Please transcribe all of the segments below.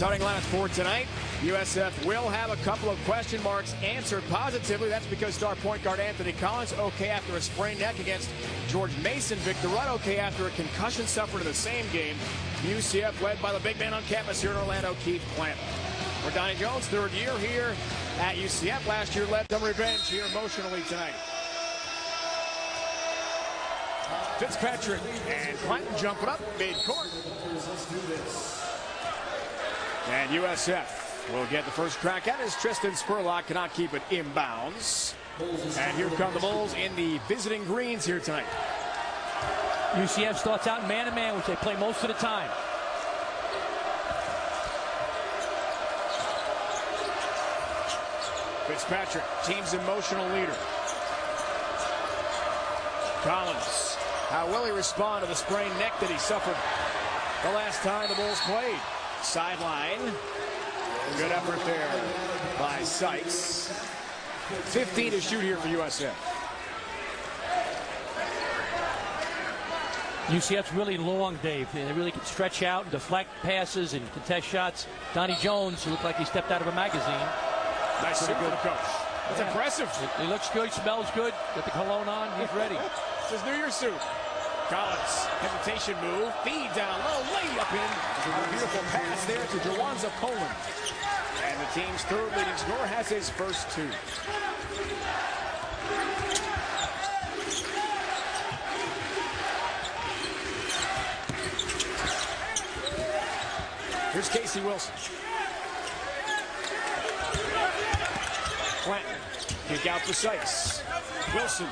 Starting lineup for tonight, USF will have a couple of question marks answered positively. That's because star point guard Anthony Collins okay after a sprained neck against George Mason. Victor Rudd okay after a concussion suffered in the same game. UCF led by the big man on campus here in Orlando, Keith Clanton. For Donnie Jones, third year here at UCF. Last year led them revenge here emotionally tonight. Fitzpatrick and Clanton jumping up mid-court. And USF will get the first crack at it as Tristan Spurlock cannot keep it inbounds. And here come the Bulls in the visiting greens here tonight. UCF starts out man-to-man, which they play most of the time. Fitzpatrick, team's emotional leader. Collins, how will he respond to the sprained neck that he suffered the last time the Bulls played? Sideline. Good effort there by Sykes. 15 to shoot here for USF. UCF's really long, Dave. They really can stretch out and deflect passes and contest shots. Donnie Jones, who looked like he stepped out of a magazine. Nice suit for the coach. That's impressive. He looks good, smells good. Got the cologne on. He's ready. It's his New Year's suit. Collins, hesitation move, feed down low, lay up in. A beautiful pass there to Jawanza Poland. And the team's third leading scorer has his first two. Here's Casey Wilson. Clanton, kick out for Sykes. Wilson,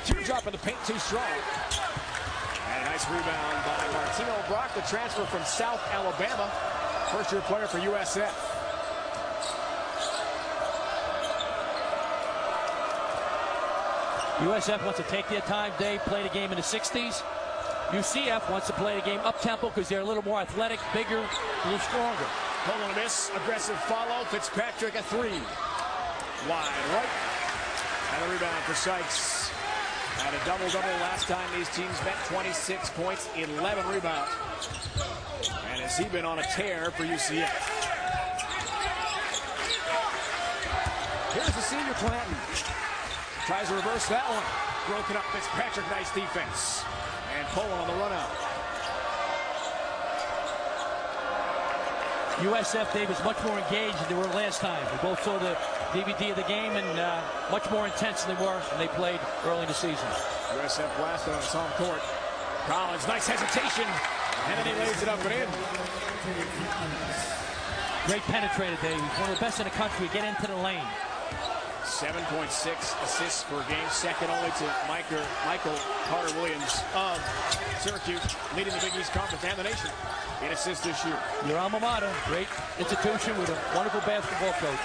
teardrop in the paint, too strong. And a nice rebound by Martino Brock, the transfer from South Alabama. First-year player for USF. USF wants to take their time, Dave, play the game in the 60s. UCF wants to play the game up-tempo because they're a little more athletic, bigger, a little stronger. Pulling a miss, aggressive follow. Fitzpatrick a three. Wide right. And a rebound for Sykes. And a double-double last time these teams met. 26 points, 11 rebounds. And has he been on a tear for UCF? Here's the senior Clanton. Tries to reverse that one. Broken up. Fitzpatrick, nice defense. And Poland on the run out. USF, Dave, is much more engaged than they were last time. We both saw the DVD of the game, and much more intense than they were when they played early in the season. USF blast on its home court. Collins, nice hesitation. And then he lays it up and in. Great penetrator, Dave. He's one of the best in the country. Get into the lane. 7.6 assists per game, second only to Michael Carter-Williams of Syracuse, leading the Big East Conference and the nation in assists this year. Your alma mater, great institution with a wonderful basketball coach.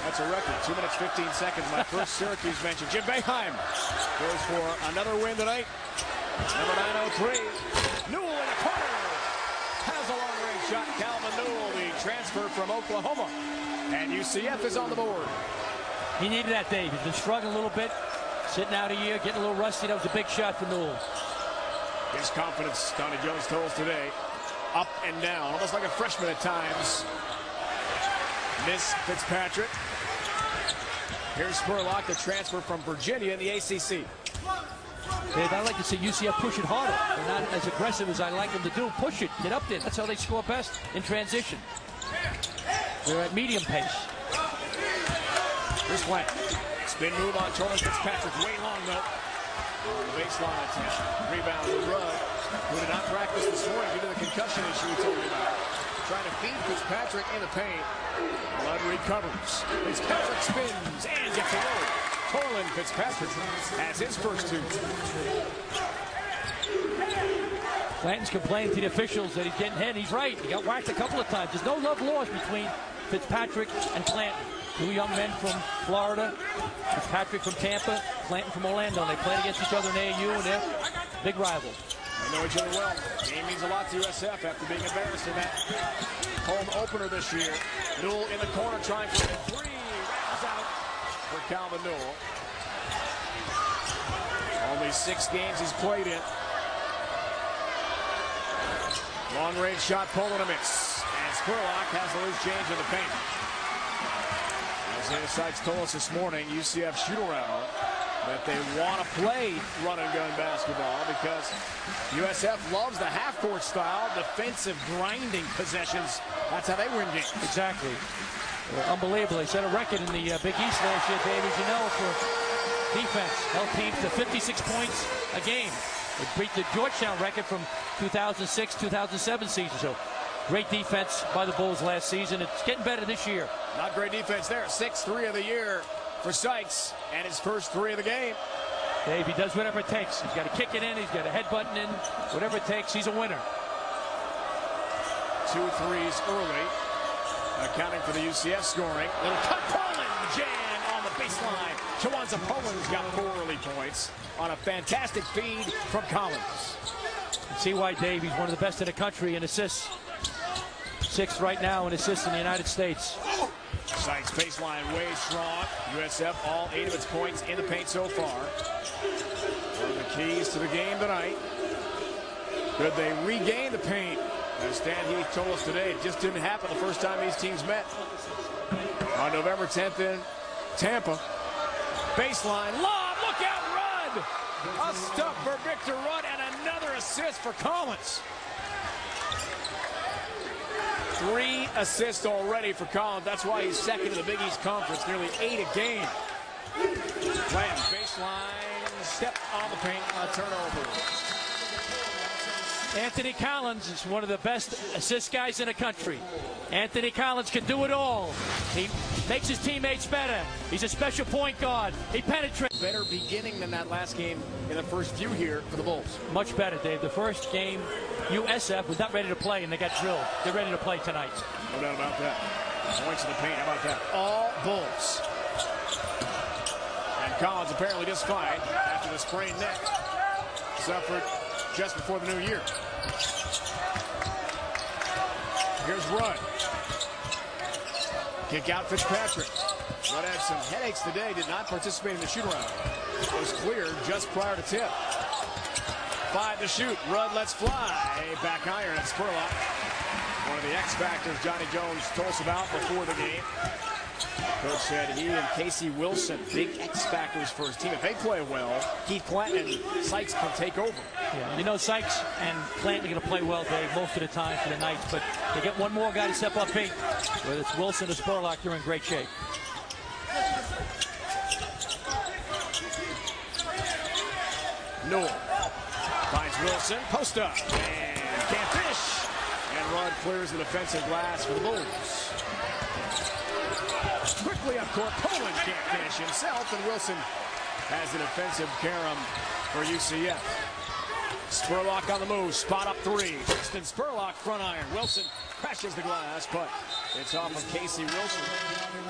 That's a record, 2 minutes, 15 seconds. My first Syracuse mention. Jim Boeheim goes for another win tonight. Number 903, Newell in the corner. Has a long-range shot. Calvin Newell, the transfer from Oklahoma. And UCF is on the board. He needed that, Dave. He's been struggling a little bit, sitting out a year, getting a little rusty. That was a big shot for Newell. His confidence, Donnie Jones told us today, up and down, almost like a freshman at times. Miss Fitzpatrick. Here's Spurlock, the transfer from Virginia in the ACC. Dave, I like to see UCF push it harder. They're not as aggressive as I like them to do. Push it, get up there. That's how they score best in transition. They're at medium pace. Here's Clanton. Spin move on Torrance Fitzpatrick. Way long, though. On the baseline attempt. Rebound to Rudd, who did not practice this morning due to the concussion issue we told you about. Trying to feed Fitzpatrick in the paint. Rudd recovers. Fitzpatrick spins and gets away. Torland Fitzpatrick has his first two. Clanton's complaining to the officials that he's getting hit. He's right. He got whacked a couple of times. There's no love lost between Fitzpatrick and Clanton. Two young men from Florida. Fitzpatrick from Tampa, Clanton from Orlando. They played against each other in AAU, and they're big rivals. They know each other well. The game means a lot to USF after being embarrassed in that home opener this year. Newell in the corner trying for a three. Rounds out for Calvin Newell. Only 6 games he's played in. Long range shot, pulling a miss. And Spurlock has the loose change in the paint. Isaiah Sykes told us this morning, UCF shoot-around, that they want to play run-and-gun basketball because USF loves the half-court style, defensive, grinding possessions. That's how they win games. Exactly. Unbelievable. They set a record in the Big East last year, Dave, as you know, for defense. Held teams to 56 points a game. It beat the Georgetown record from 2006-2007 season. So great defense by the Bulls last season. It's getting better this year. Not great defense there. 6th 3 of the year for Sykes, and his first 3 of the game. Dave, he does whatever it takes. He's got to kick it in. He's got to headbutt it in. Whatever it takes, he's a winner. 2 threes early, accounting for the UCF scoring. Little cut, Poland jam on the baseline. Kiwanza Poland's got 4 early points on a fantastic feed from Collins. See why, Dave, he's one of the best in the country in assists. 6th right now in assists in the United States. Sykes baseline way strong. USF all 8 of its points in the paint so far. One of the keys to the game tonight. Could they regain the paint? As Stan Heath told us today, it just didn't happen the first time these teams met. On November 10th in Tampa. Baseline, lob, look out, Rudd! A stop for Victor Rudd and another assist for Collins. 3 assists already for Collins. That's why he's second in the Big East Conference, nearly 8 a game. Clanton, baseline, step on the paint, a turnover. Anthony Collins is one of the best assist guys in the country. Anthony Collins can do it all. He makes his teammates better. He's a special point guard. He penetrates. Better beginning than that last game in the first few here for the Bulls. Much better, Dave. The first game, USF was not ready to play, and they got drilled. They're ready to play tonight. No doubt about that. Points in the paint. How about that? All Bulls. And Collins apparently just fine after the sprained neck. Suffered just before the new year. Here's Rudd. Kick out Fitzpatrick. Rudd had some headaches today, did not participate in the shoot-around. Was cleared just prior to tip. 5 to shoot. Rudd lets fly. Back iron at Spurlock. One of the X factors Johnny Jones told us about before the game. Coach said he and Casey Wilson, big X factors for his team. If they play well, Keith Clanton and Sykes can take over. Yeah, you know, Sykes and Clanton are going to play well, Dave, most of the time for the Knights, but they get one more guy to step up big. Whether it's Wilson or Spurlock, they're in great shape. Newell finds Wilson, post up, and can't finish. And Rudd clears the defensive glass for the Bulls. Quickly up court, Poland can't finish himself, and Wilson has an offensive carom for UCF. Spurlock on the move, spot up 3. Tristan Spurlock, front iron. Wilson crashes the glass, but it's off of Casey Wilson.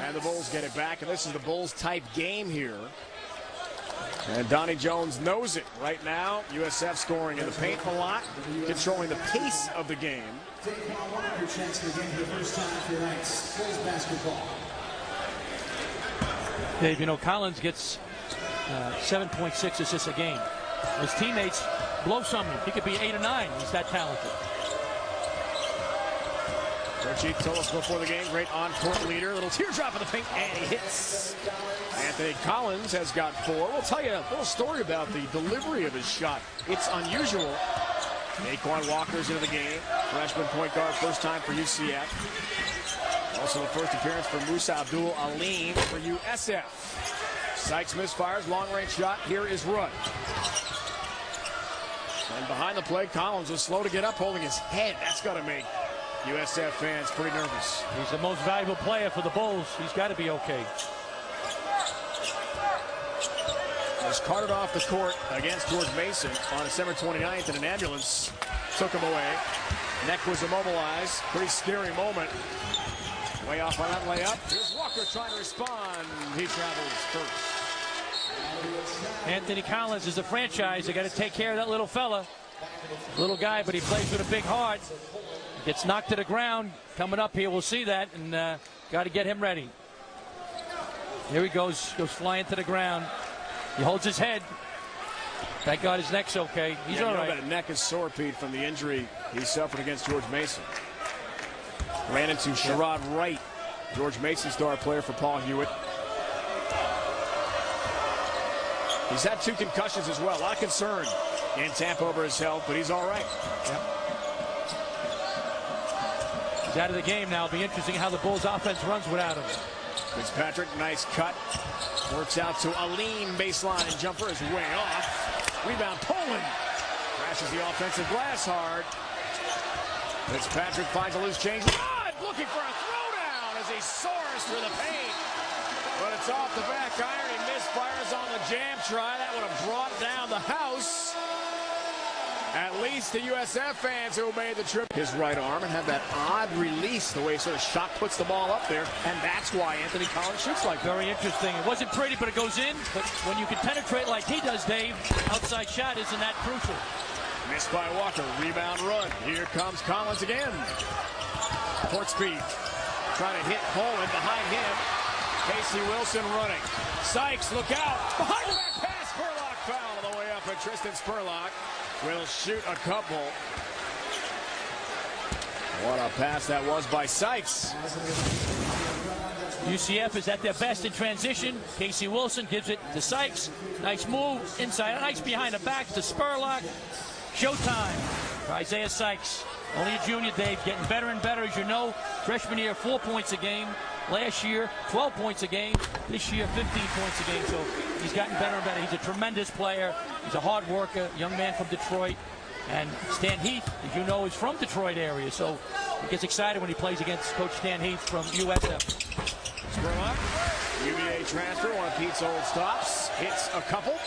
And the Bulls get it back, and this is the Bulls-type game here. And Donnie Jones knows it right now. USF scoring in the paint a lot, controlling the pace of the game. Your chance to game for the first time for tonight's Bulls basketball. Dave, you know, Collins gets 7.6 assists a game. His teammates blow someone. He could be 8 or 9. He's that talented. Richie told us before the game, great on-court leader. Little teardrop in the paint, and he hits. Anthony Collins has got 4. We'll tell you a little story about the delivery of his shot. It's unusual. Naquan Walker's into the game. Freshman point guard, first time for UCF. Also the first appearance for Musa Abdul-Alim for USF. Sykes misfires, long-range shot. Here is Rudd. And behind the play, Collins was slow to get up, holding his head. That's got to make USF fans pretty nervous. He's the most valuable player for the Bulls. He's got to be okay. Was carted off the court against George Mason on December 29th in an ambulance. Took him away. Neck was immobilized. Pretty scary moment. Way off on that layup. Here's Walker trying to respond. He travels first. Anthony Collins is a franchise. They got to take care of that little fella. Little guy, but he plays with a big heart. Gets knocked to the ground. Coming up here, we'll see that, and got to get him ready. Here he goes flying to the ground. He holds his head. Thank God his neck's okay. He's all right. That neck is sore, Pete, from the injury he suffered against George Mason. Ran into Sherrod Wright, George Mason star player for Paul Hewitt. He's had 2 concussions as well. A lot of concern in Tampa over his health, but he's all right. Yep. He's out of the game now. It'll be interesting how the Bulls offense runs without him. Fitzpatrick, nice cut. Works out to a lean baseline, and jumper is way off. Rebound, Poland. Crashes the offensive glass hard. Fitzpatrick finds a loose change. Rod looking for a throwdown as he soars through the paint. But it's off the back iron. He misfires on the jam try. That would have brought down the house. At least the USF fans who made the trip. His right arm and had that odd release, the way he sort of shot puts the ball up there. And that's why Anthony Collins shoots like that. Very interesting. It wasn't pretty, but it goes in. But when you can penetrate like he does, Dave, outside shot isn't that crucial. Missed by Walker. Rebound run. Here comes Collins again. Court speed. Trying to hit Poland behind him. Casey Wilson running. Sykes, look out. Behind the back pass. Spurlock foul on the way up. And Tristan Spurlock will shoot a couple. What a pass that was by Sykes. UCF is at their best in transition. Casey Wilson gives it to Sykes. Nice move inside. Nice behind the back to Spurlock. Showtime for Isaiah Sykes. Only a junior, Dave, getting better and better, as you know. Freshman year, 4 points a game. Last year, 12 points a game. This year, 15 points a game. So he's gotten better and better. He's a tremendous player. He's a hard worker, young man from Detroit. And Stan Heath, as you know, is from Detroit area. So he gets excited when he plays against Coach Stan Heath from USF. Spurlock, UVA transfer, one of Pete's old stops. Hits a couple.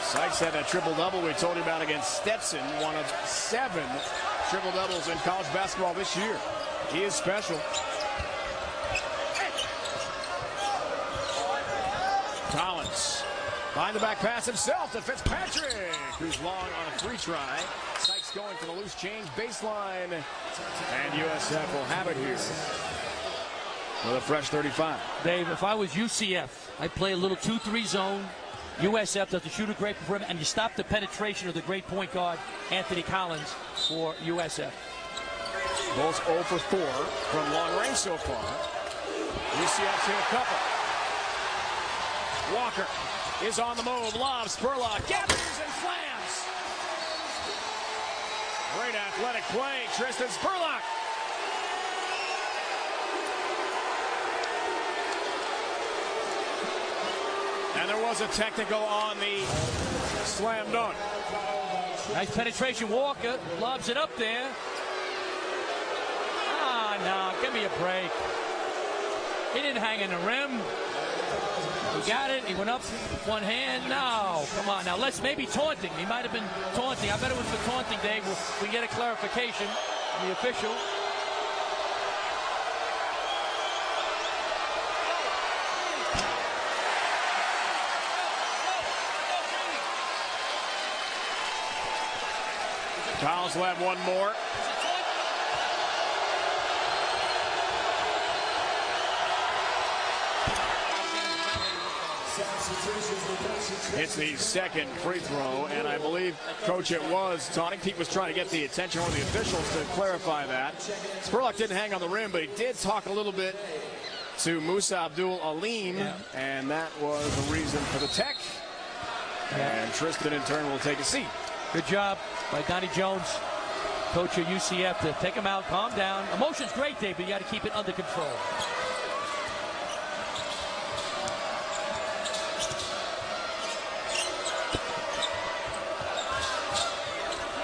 Sykes had a triple-double we told you about against Stetson, one of 7 triple-doubles in college basketball this year. He is special. Collins, behind the back pass himself to Fitzpatrick, who's long on a 3 try. Sykes going for the loose change baseline, and USF will have it here with a fresh 35. Dave, if I was UCF, I'd play a little 2-3 zone. USF does the shooter great for him, and you stop the penetration of the great point guard, Anthony Collins, for USF. Bulls 0 for 4 from long range so far. UCF's hit a couple. Walker is on the move, lobs, Spurlock, gathers and slams. Great athletic play, Tristan Spurlock. And there was a technical on the slam dunk. Nice penetration, Walker lobs it up there. No, give me a break. He didn't hang in the rim. He got it, he went up one hand. No, come on now, let's maybe taunting. He might have been taunting. I bet it was for taunting, Dave. We get a clarification from the official. Collins will have one more. It's the second free throw, and I believe, Coach, it was taunting. Pete was trying to get the attention of the officials to clarify that. Spurlock didn't hang on the rim, but he did talk a little bit to Musa Abdul Aleem, and that was the reason for the tech. And Tristan, in turn, will take a seat. Good job by Donnie Jones, coach of UCF, to take him out, calm down. Emotion's great, Dave, but you got to keep it under control.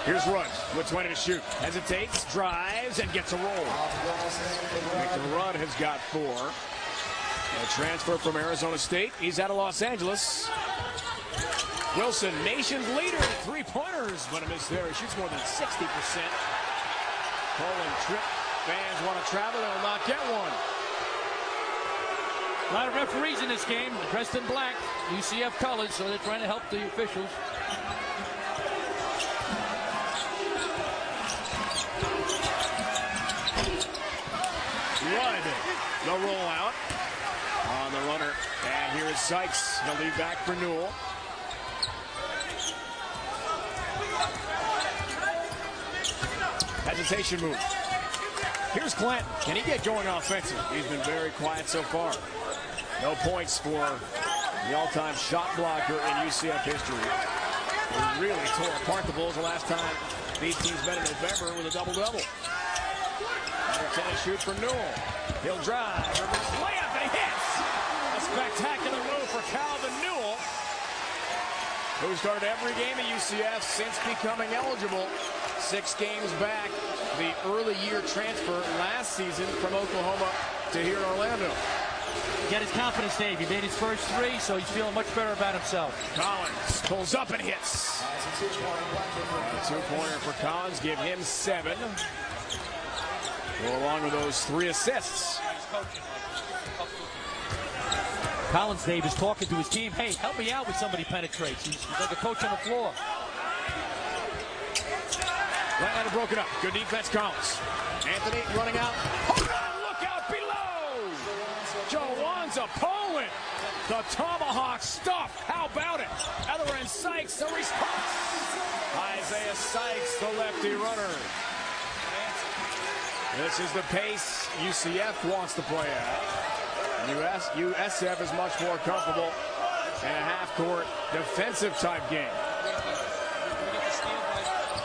Here's Rudd with 20 to shoot. Hesitates, drives, and gets a roll. Victor Rudd has got 4. A transfer from Arizona State. He's out of Los Angeles. Wilson, nation's leader in three-pointers, but a miss there. He shoots more than 60%. Poland trip. Fans want to travel. They'll not get one. A lot of referees in this game, dressed in black, UCF colors, so they're trying to help the officials. Rudd, the rollout on the runner. And here is Sykes. He'll lead back for Newell. Hesitation move. Here's Clanton. Can he get going offensively? He's been very quiet so far. No points for the all-time shot blocker in UCF history. He really tore apart the Bulls the last time these teams met in November with a double-double. Tennis shoot for Newell. He'll drive. Layup, and he hits. A spectacular move for Calvin Newell, who started every game at UCF since becoming eligible. 6 games back, the early year transfer last season from Oklahoma to here in Orlando. Get his confidence, Dave. He made his first 3, so he's feeling much better about himself. Collins pulls up and hits. Two-pointer for Collins, give him 7. Go along with those 3 assists. Collins, Dave, is talking to his team. Hey, help me out when somebody penetrates. He's like a coach on the floor. Right line broken up. Good defense, Collins. Anthony running out. Hold on, look out below. Jawanza Poland. The tomahawk stuff. How about it? Other end, Sykes, the response. Isaiah Sykes, the lefty runner. This is the pace UCF wants to play at. USF is much more comfortable in a half-court defensive type game.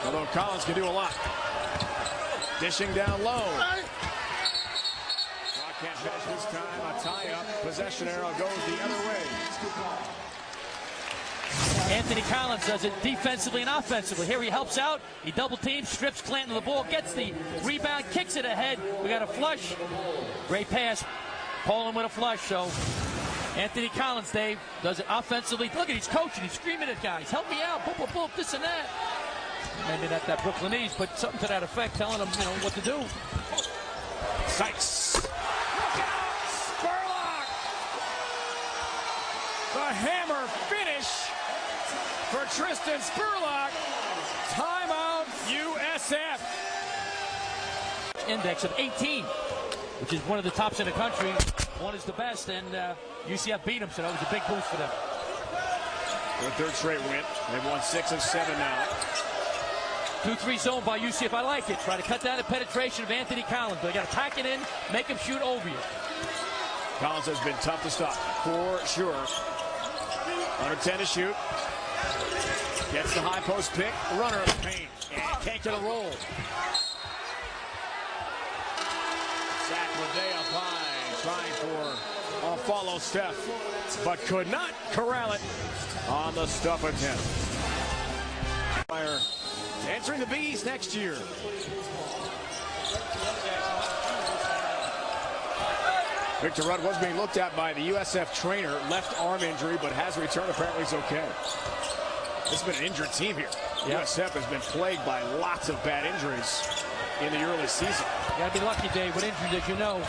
Although Collins can do a lot. Dishing down low. Rock can't finish this time. A tie-up. Possession arrow goes the other way. Anthony Collins does it defensively and offensively. Here he helps out. He double teams, strips Clanton of the ball, gets the rebound, kicks it ahead. We got a flush. Great pass. Poland with a flush. So Anthony Collins, Dave, does it offensively. Look at, he's coaching. He's screaming at guys. Help me out. Boop, boop, boop, this and that. Maybe not that Brooklynese, but something to that effect, telling them, what to do. Sykes. Look out! Spurlock! The hammer finish for Tristan Spurlock. Timeout, USF. Index of 18, which is one of the tops in the country. One is the best, and UCF beat them, so that was a big boost for them. Their 3rd straight win. They've won 6 of 7 now. 2-3 zone by UCF. I like it. Try to cut down the penetration of Anthony Collins, but you got to pack it in, make him shoot over you. Collins has been tough to stop, for sure. Under 10 to shoot. Gets the high post pick. Runner of the paint. And can't get a roll. Zach Ledee up high, trying for a follow Steph, but could not corral it on the stuff attempt. Entering the B's next year. Victor Rudd was being looked at by the USF trainer. Left arm injury, but has returned. Apparently he's okay. This has been an injured team here. Yep. USF has been plagued by lots of bad injuries in the early season. You gotta be lucky, Dave, with injuries, as you know.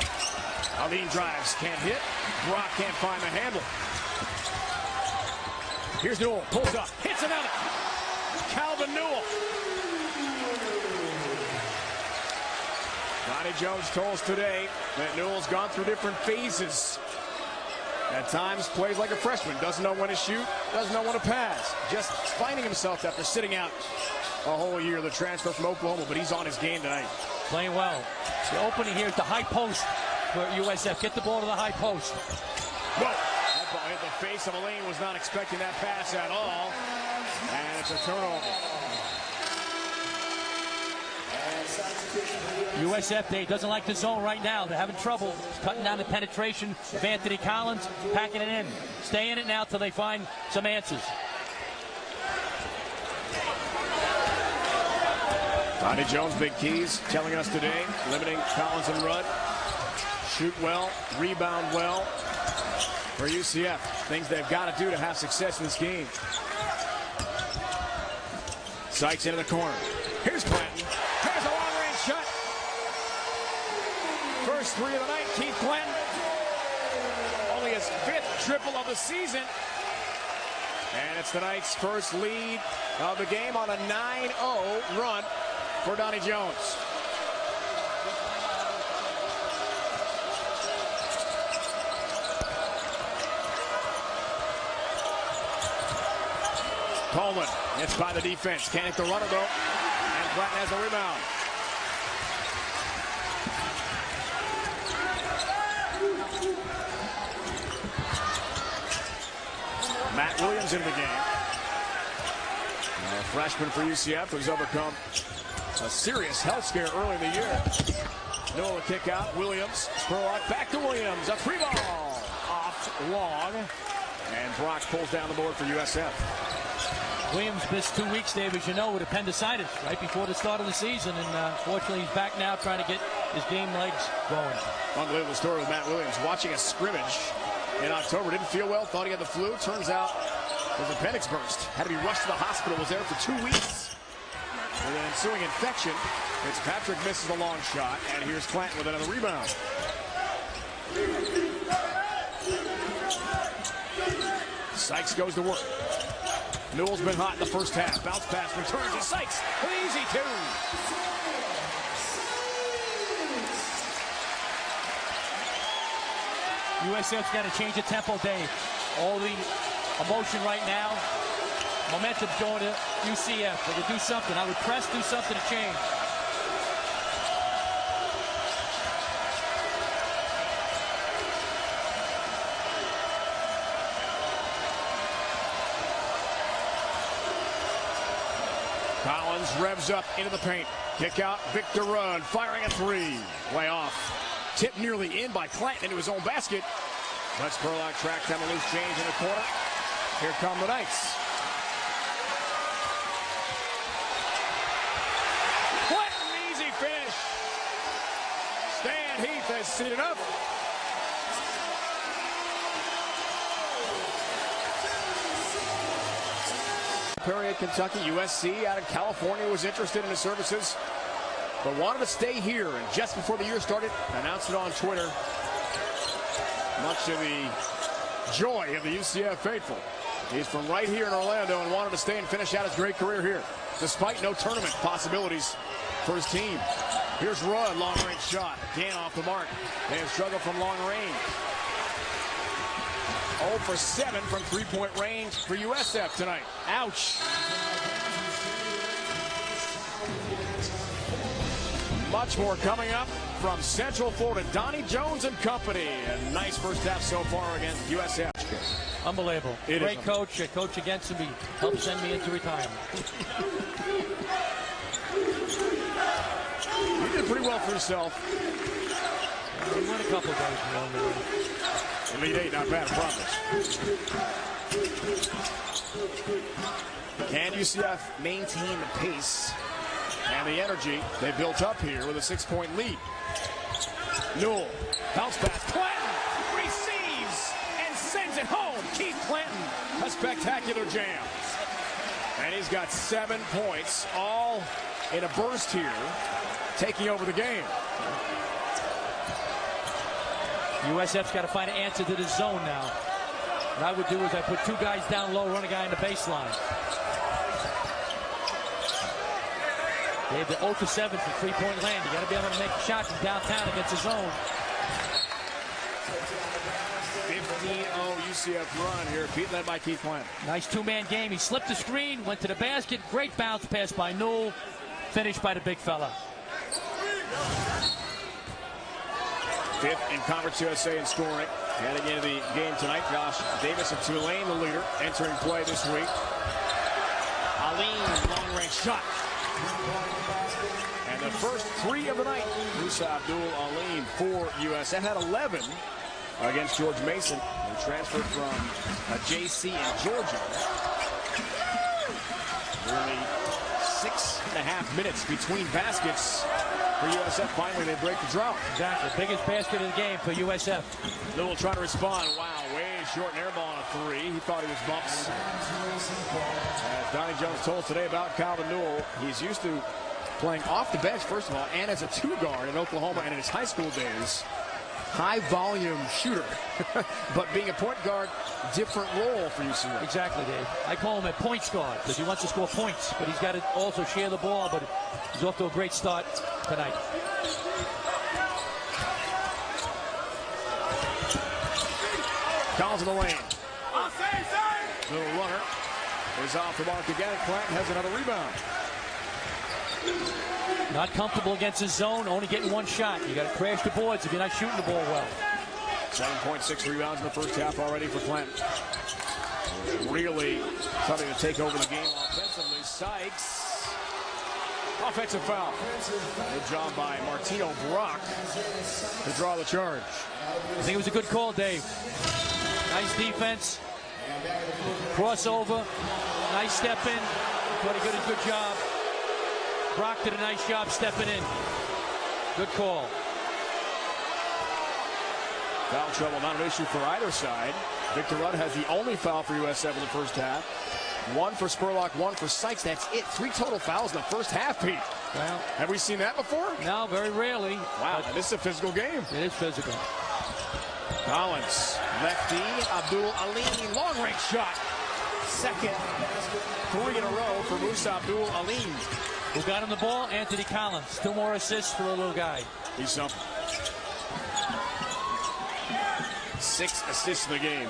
Aline drives, can't hit. Brock can't find the handle. Here's Newell, pulls up, hits another. Calvin Newell. Donnie Jones told us today that Newell's gone through different phases. At times plays like a freshman, doesn't know when to shoot, doesn't know when to pass. Just finding himself after sitting out a whole year, the transfer from Oklahoma, but he's on his game tonight. Playing well. The opening here is the high post for USF. Get the ball to the high post. Whoa! That ball hit the face of Aline, was not expecting that pass at all. And it's a turnover. USF, Dave, doesn't like the zone right now. They're having trouble cutting down the penetration of Anthony Collins, packing it in. Stay in it now till they find some answers. Donnie Jones, big keys, telling us today, limiting Collins and Rudd. Shoot well, rebound well for UCF. Things they've got to do to have success in this game. Sykes into the corner. Here's Clanton. There's a long-range shot. First 3 of the night, Keith Clanton. Only his 5th triple of the season. And it's tonight's first lead of the game on a 9-0 run for Donnie Jones. Coleman, it's by the defense. Can't hit the runner though. And Clanton has the rebound. Matt Williams into the game. A freshman for UCF who's overcome a serious health scare early in the year. Noah kick out. Williams. Spurlock back to Williams. A free ball. Off long. And Brock pulls down the board for USF. Williams missed 2 weeks, Dave, as you know, with appendicitis right before the start of the season. And fortunately, he's back now trying to get his game legs going. Unbelievable story with Matt Williams. Watching a scrimmage in October. Didn't feel well. Thought he had the flu. Turns out his appendix burst. Had to be rushed to the hospital. Was there for 2 weeks. With an ensuing infection, Fitzpatrick misses a long shot, and here's Clanton with another rebound. Sykes goes to work. Newell's been hot in the first half. Bounce pass returns to Sykes. An easy two. USF's got to change the tempo, Dave. All the emotion right now. Momentum's going to UCF. They could do something. I would press, do something to change. Collins revs up into the paint. Kick out, Victor Rudd firing a three. Way off. Tipped nearly in by Clanton into his own basket. But Spurlock tracks down a loose change in the corner. Here come the Knights. Clanton, easy finish. Stan Heath has seen it up. Perry at Kentucky, USC out of California was interested in his services, but wanted to stay here. And just before the year started, announced it on Twitter. Much to the joy of the UCF faithful. He's from right here in Orlando and wanted to stay and finish out his great career here, despite no tournament possibilities for his team. Here's Rudd, long-range shot. Again off the mark. They have struggled from long range. 0 for 7 from three-point range for USF tonight. Ouch. Much more coming up from Central Florida. Donnie Jones and company. A nice first half so far against USF. Unbelievable. Great coach. A coach against him. He helped send me into retirement. You did pretty well for yourself. He won a couple of games along the way. Elite Eight, not bad, I promise. Can UCF maintain the pace and the energy they built up here with a 6-point lead? Newell, bounce pass. Clanton receives and sends it home. Keith Clanton, a spectacular jam. And he's got 7 points, all in a burst here, taking over the game. USF's got to find an answer to this zone now. What I would do is I put 2 guys down low, run a guy in the baseline. They have the 0 for 7 for three-point land. You got to be able to make a shot from downtown against the zone. 15-0 UCF run here, led by Keith Clanton. Nice 2-man game. He slipped the screen, went to the basket. Great bounce pass by Newell. Finished by the big fella. 5th in Conference USA in scoring. Heading into the game tonight, Josh Davis of Tulane, the leader, entering play this week. Aline, long-range shot. And the first 3 of the night, Musa Abdul-Alim for USF. Had 11 against George Mason, who transferred from a JC in Georgia. Nearly 6.5 minutes between baskets for USF. Finally, they break the drought. Exactly. Biggest basket of the game for USF. Newell trying to respond. Wow, way short and air ball on a 3. He thought he was bumps. As Donnie Jones told us today about Calvin Newell, he's used to playing off the bench, first of all, and as a 2-guard in Oklahoma and in his high school days. High volume shooter. But being a point guard, different role for UCF. Exactly, Dave. I call him a points guard because he wants to score points, but he's got to also share the ball, but he's off to a great start tonight. Collins in the lane. Little runner is off the mark again, and Clanton has another rebound. Not comfortable against his zone, only getting 1 shot. You got to crash the boards if you're not shooting the ball well. 7.6 rebounds in the first half already for Clanton. really something to take over the game offensively. Sykes. Offensive foul. Good job by Martino Brock to draw the charge. I think it was a good call, Dave. Nice defense. Crossover. Nice step in. Thought he did a good job. Brock did a nice job stepping in. Good call. Foul trouble not an issue for either side. Victor Rudd has the only foul for USF in the first half. One for Spurlock, one for Sykes. That's it. 3 total fouls in the first half, Pete. Well, have we seen that before? No, very rarely. Wow, this is a physical game. It is physical. Collins, lefty, Abdul Alim, long-range shot. Second 3 in a row for Musa Abdul Alim. Who got him the ball? Anthony Collins. 2 more assists for a little guy. He's something. 6 assists in the game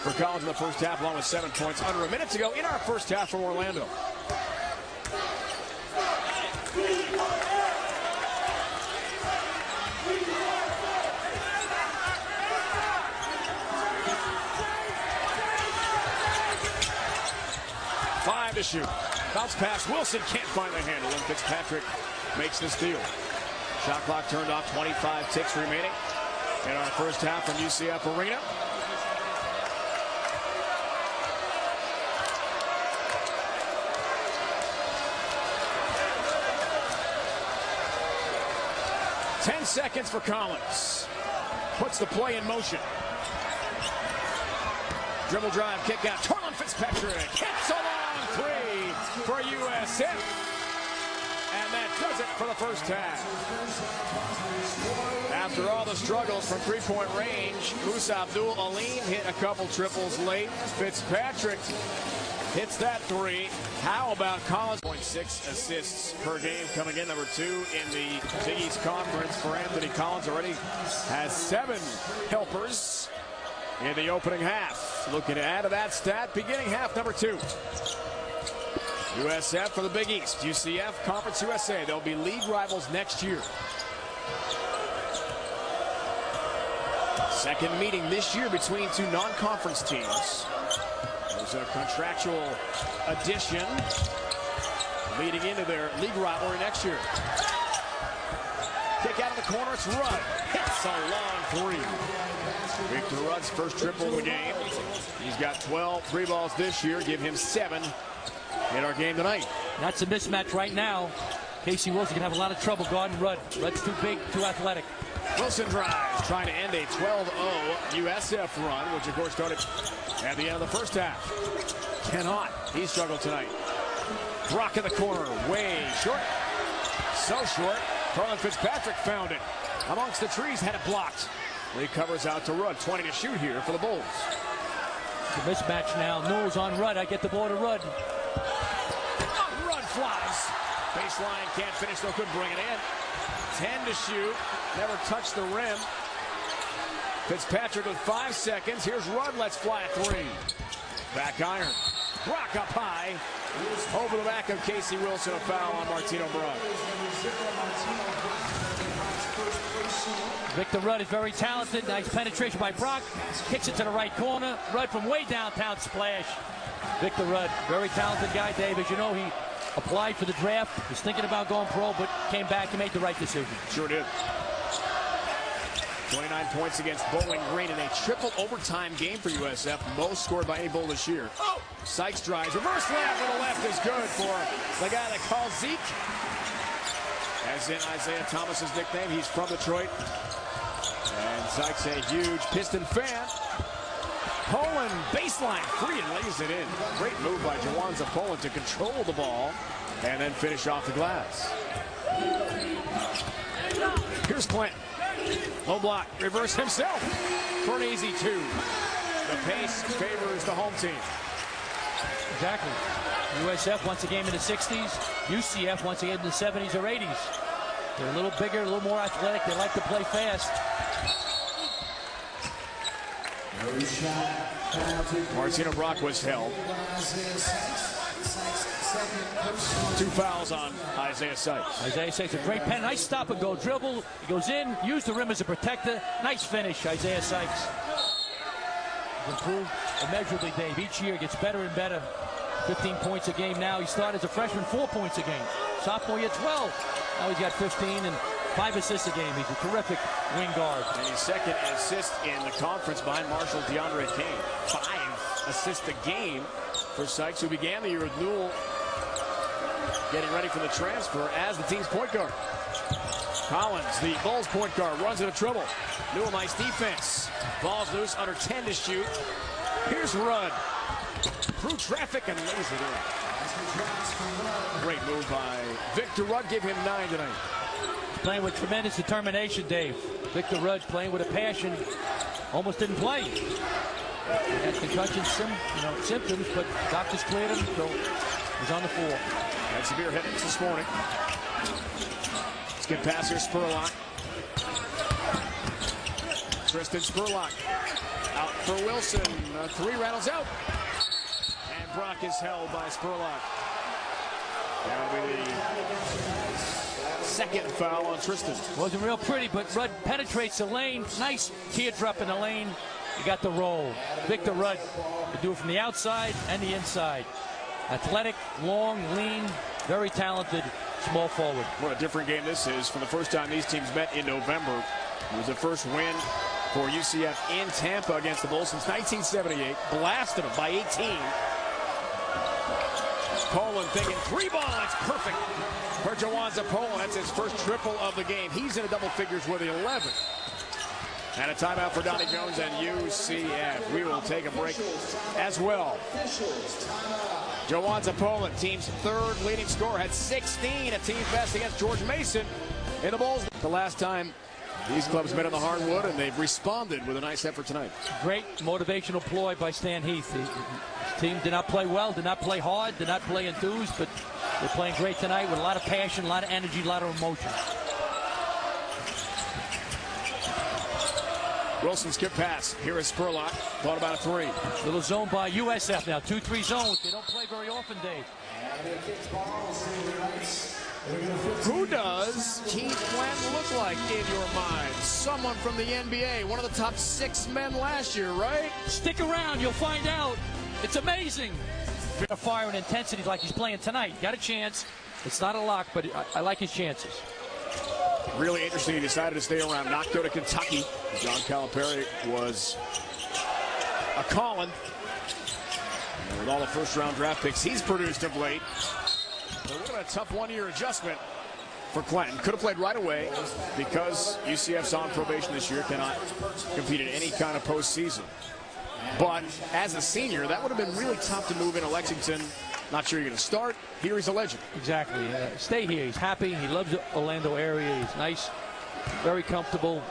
for Collins in the first half, along with 7 points under a minute to go in our first half from Orlando. Five to shoot. Bounce pass. Wilson can't find the handle, and Fitzpatrick makes the steal. Shot clock turned off. 25 ticks remaining in our first half from UCF Arena. Ten seconds for Collins. Puts the play in motion. Dribble drive, kick out. Torlin Fitzpatrick hits a long 3 for USF. And that does it for the first half. After all the struggles from three-point range, Musa Abdul Alim hit a couple triples late. Fitzpatrick hits that 3. How about Collins? 0.6 assists per game coming in. Number 2 in the Big East Conference for Anthony Collins. Already has 7 helpers in the opening half. Looking to add to that stat beginning half number 2. USF for the Big East. UCF, Conference USA. They'll be league rivals next year. Second meeting this year between 2 non-conference teams. There's a contractual addition leading into their league rivalry next year. Kick out of the corner, it's Rudd. Hits a long 3. Victor Rudd's first triple of the game. He's got 12 3 balls this year. Give him 7 in our game tonight. That's a mismatch right now. Casey Wilson can have a lot of trouble guarding Rudd. Rudd's too big, too athletic. Wilson drives, trying to end a 12-0 USF run, which of course started at the end of the first half. Cannot. He struggled tonight. Brock in the corner, way short. So short. Torlin Fitzpatrick found it. Amongst the trees, had it blocked. Recovers out to Rudd. 20 to shoot here for the Bulls. It's a mismatch now. Newell's on Rudd. I get the ball to Rudd. Rudd flies. Baseline, can't finish, though couldn't bring it in. 10 to shoot. Never touched the rim. Fitzpatrick with 5 seconds. Here's Rudd. Let's fly a 3. Back iron. Brock up high. Over the back of Casey Wilson. A foul on Martino Brock. Victor Rudd is very talented. Nice penetration by Brock. Kicks it to the right corner. Rudd from way downtown, splash. Victor Rudd, very talented guy, Dave. As you know, he applied for the draft. Was thinking about going pro, but came back and made the right decision. Sure did. 29 points against Bowling Green in a triple overtime game for USF. Most scored by any Bull this year. Oh! Sykes drives. Reverse layup to the left is good for the guy they call Zeke. As in Isaiah Thomas's nickname, he's from Detroit. And Sykes a huge Piston fan. Poland baseline free and lays it in. Great move by Jawanza Poland to control the ball and then finish off the glass. Here's Clanton. Low block, reverse himself for an easy 2. The pace favors the home team. Exactly. USF wants a game in the 60s. UCF wants a game in the 70s or 80s. They're a little bigger, a little more athletic. They like to play fast. Martino Brock was held. 2 fouls on Isaiah Sykes. Isaiah Sykes, a great pen. Nice stop and go dribble. He goes in, use the rim as a protector. Nice finish, Isaiah Sykes. improved immeasurably, Dave. Each year gets better and better. 15 points a game now. He started as a freshman, 4 points a game. Sophomore year, 12. Now he's got 15 and 5 assists a game. He's a terrific wing guard. And he's second in assists in the conference behind Marshall DeAndre Kane. 5 assists a game for Sykes, who began the year with Newell getting ready for the transfer as the team's point guard. Collins, the Bulls point guard, runs into trouble. Newell, nice defense. Ball's loose, under 10 to shoot. Here's Rudd. Through traffic and lays it in. Great move by Victor Rudd. Give him 9 tonight. Playing with tremendous determination, Dave. Victor Rudd playing with a passion. Almost didn't play. Had concussion symptoms, but doctors cleared him, so he's on the floor. Had severe headaches this morning. Let's get past here, Spurlock. Tristan Spurlock out for Wilson. 3 rattles out. And Brock is held by Spurlock. That'll be the second foul on Tristan. Wasn't real pretty, but Rudd penetrates the lane. Nice teardrop in the lane. He got the roll. Victor Rudd could do it from the outside and the inside. Athletic, long, lean, very talented small forward. What a different game this is. For the first time these teams met in November. It was the first win for UCF in Tampa against the Bulls since 1978. Blasted them by 18. Poland thinking 3 ball. It's perfect for Jawanza Poland. That's his first triple of the game. He's in a double figures with 11. And a timeout for Donnie Jones and UCF. We will take a break as well. Jawanza Poland, team's 3rd leading scorer, had 16, a team best against George Mason in the Bulls. The last time these clubs met on the hardwood, and they've responded with a nice effort tonight. Great motivational ploy by Stan Heath. His team did not play well, did not play hard, did not play enthused, but they're playing great tonight with a lot of passion, a lot of energy, a lot of emotion. Wilson skip pass. Here is Spurlock. Thought about a 3. Little zone by USF now. 2-3 zones. They don't play very often, Dave. Who does Keith Clanton look like in your mind? Someone from the NBA. One of the top 6 men last year, right? Stick around. You'll find out. It's amazing. Fire and intensity like he's playing tonight. Got a chance. It's not a lock, but I like his chances. Really interesting. He decided to stay around, not go to Kentucky. John Calipari was a calling. And with all the first-round draft picks he's produced of late, it would have been a tough 1-year adjustment for Clanton. Could have played right away because UCF's on probation this year, cannot compete in any kind of postseason. But as a senior, that would have been really tough to move into Lexington. Not sure you're going to start. Here he's a legend. Exactly. Stay here. He's happy. He loves the Orlando area. He's nice, very comfortable.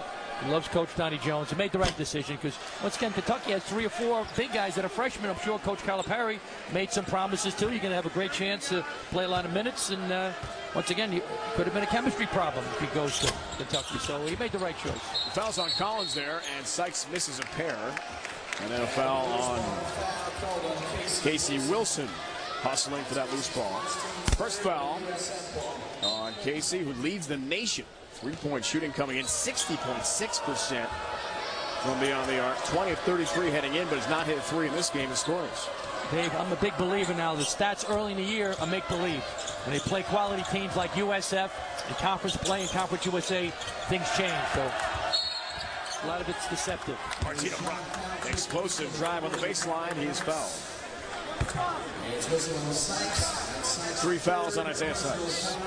He loves Coach Donnie Jones. He made the right decision because, once again, Kentucky has 3 or 4 big guys that are freshmen. I'm sure Coach Calipari made some promises, too. You're going to have a great chance to play a lot of minutes. And, once again, it could have been a chemistry problem if he goes to Kentucky. So he made the right choice. The foul's on Collins there, and Sykes misses a pair. And then a foul on Casey Wilson, hustling for that loose ball. First foul on Casey, who leads the nation. 3-point shooting coming in, 60.6% from beyond the arc. 20 of 33 heading in, but has not hit a 3 in this game in scorers. Dave, I'm a big believer now. The stats early in the year are make-believe. When they play quality teams like USF and conference play and Conference USA, things change. So a lot of it's deceptive. Martino Brock, explosive drive on the baseline. He is fouled. 3 fouls on Isaiah Sykes.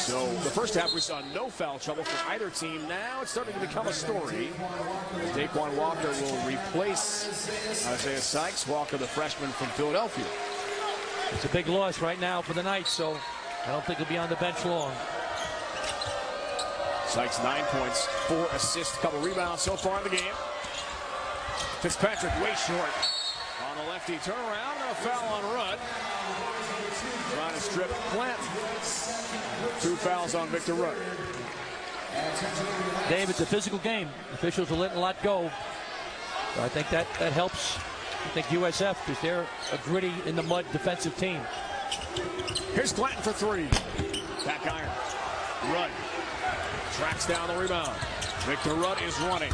So the first half we saw no foul trouble for either team. Now it's starting to become a story. Daquan Walker will replace Isaiah Sykes. Walker, the freshman from Philadelphia. It's a big loss right now for the Knights, so I don't think he'll be on the bench long. Sykes 9 points, 4 assists, a couple rebounds so far in the game. Fitzpatrick way short. On the lefty turnaround, and a foul on Rudd. Trying to strip Clanton. 2 fouls on Victor Rudd. Dave, it's a physical game. Officials are letting a lot go. So I think that helps. I think USF, because they're a gritty, in the mud defensive team. Here's Clanton for 3. Back iron. Rudd tracks down the rebound. Victor Rudd is running.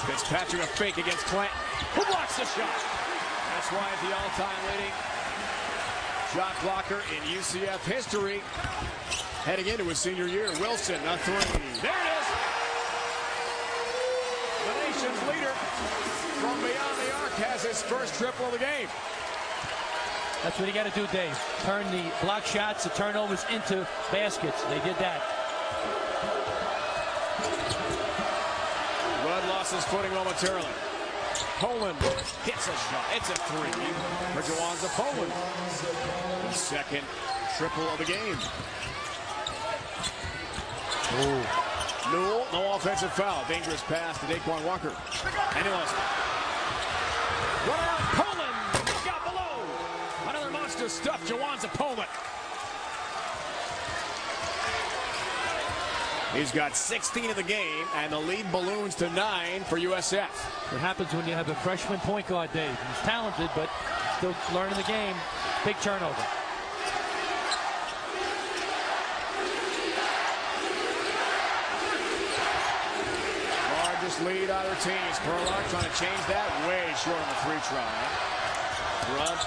Fitzpatrick a fake against Clanton. Who blocks the shot? That's why the all-time leading shot blocker in UCF history. Heading into his senior year, Wilson, a three. There it is. The nation's leader from beyond the arc has his first triple of the game. That's what you got to do, Dave. Turn the block shots, the turnovers into baskets. They did that. Rudd lost his footing momentarily. Poland hits a shot. It's a three for Jawanza Poland. The second triple of the game. Ooh. Newell, no offensive foul. Dangerous pass to Daquan Walker. And he lost it. Run out, Poland. Got below. Another monster stuff, Jawanza Poland. He's got 16 in the game, and the lead balloons to 9 for USF. What happens when you have a freshman point guard, Dave? He's talented, but still learning the game. Big turnover. Largest lead either team. Spurlock trying to change that. Way short on the free try. Rudd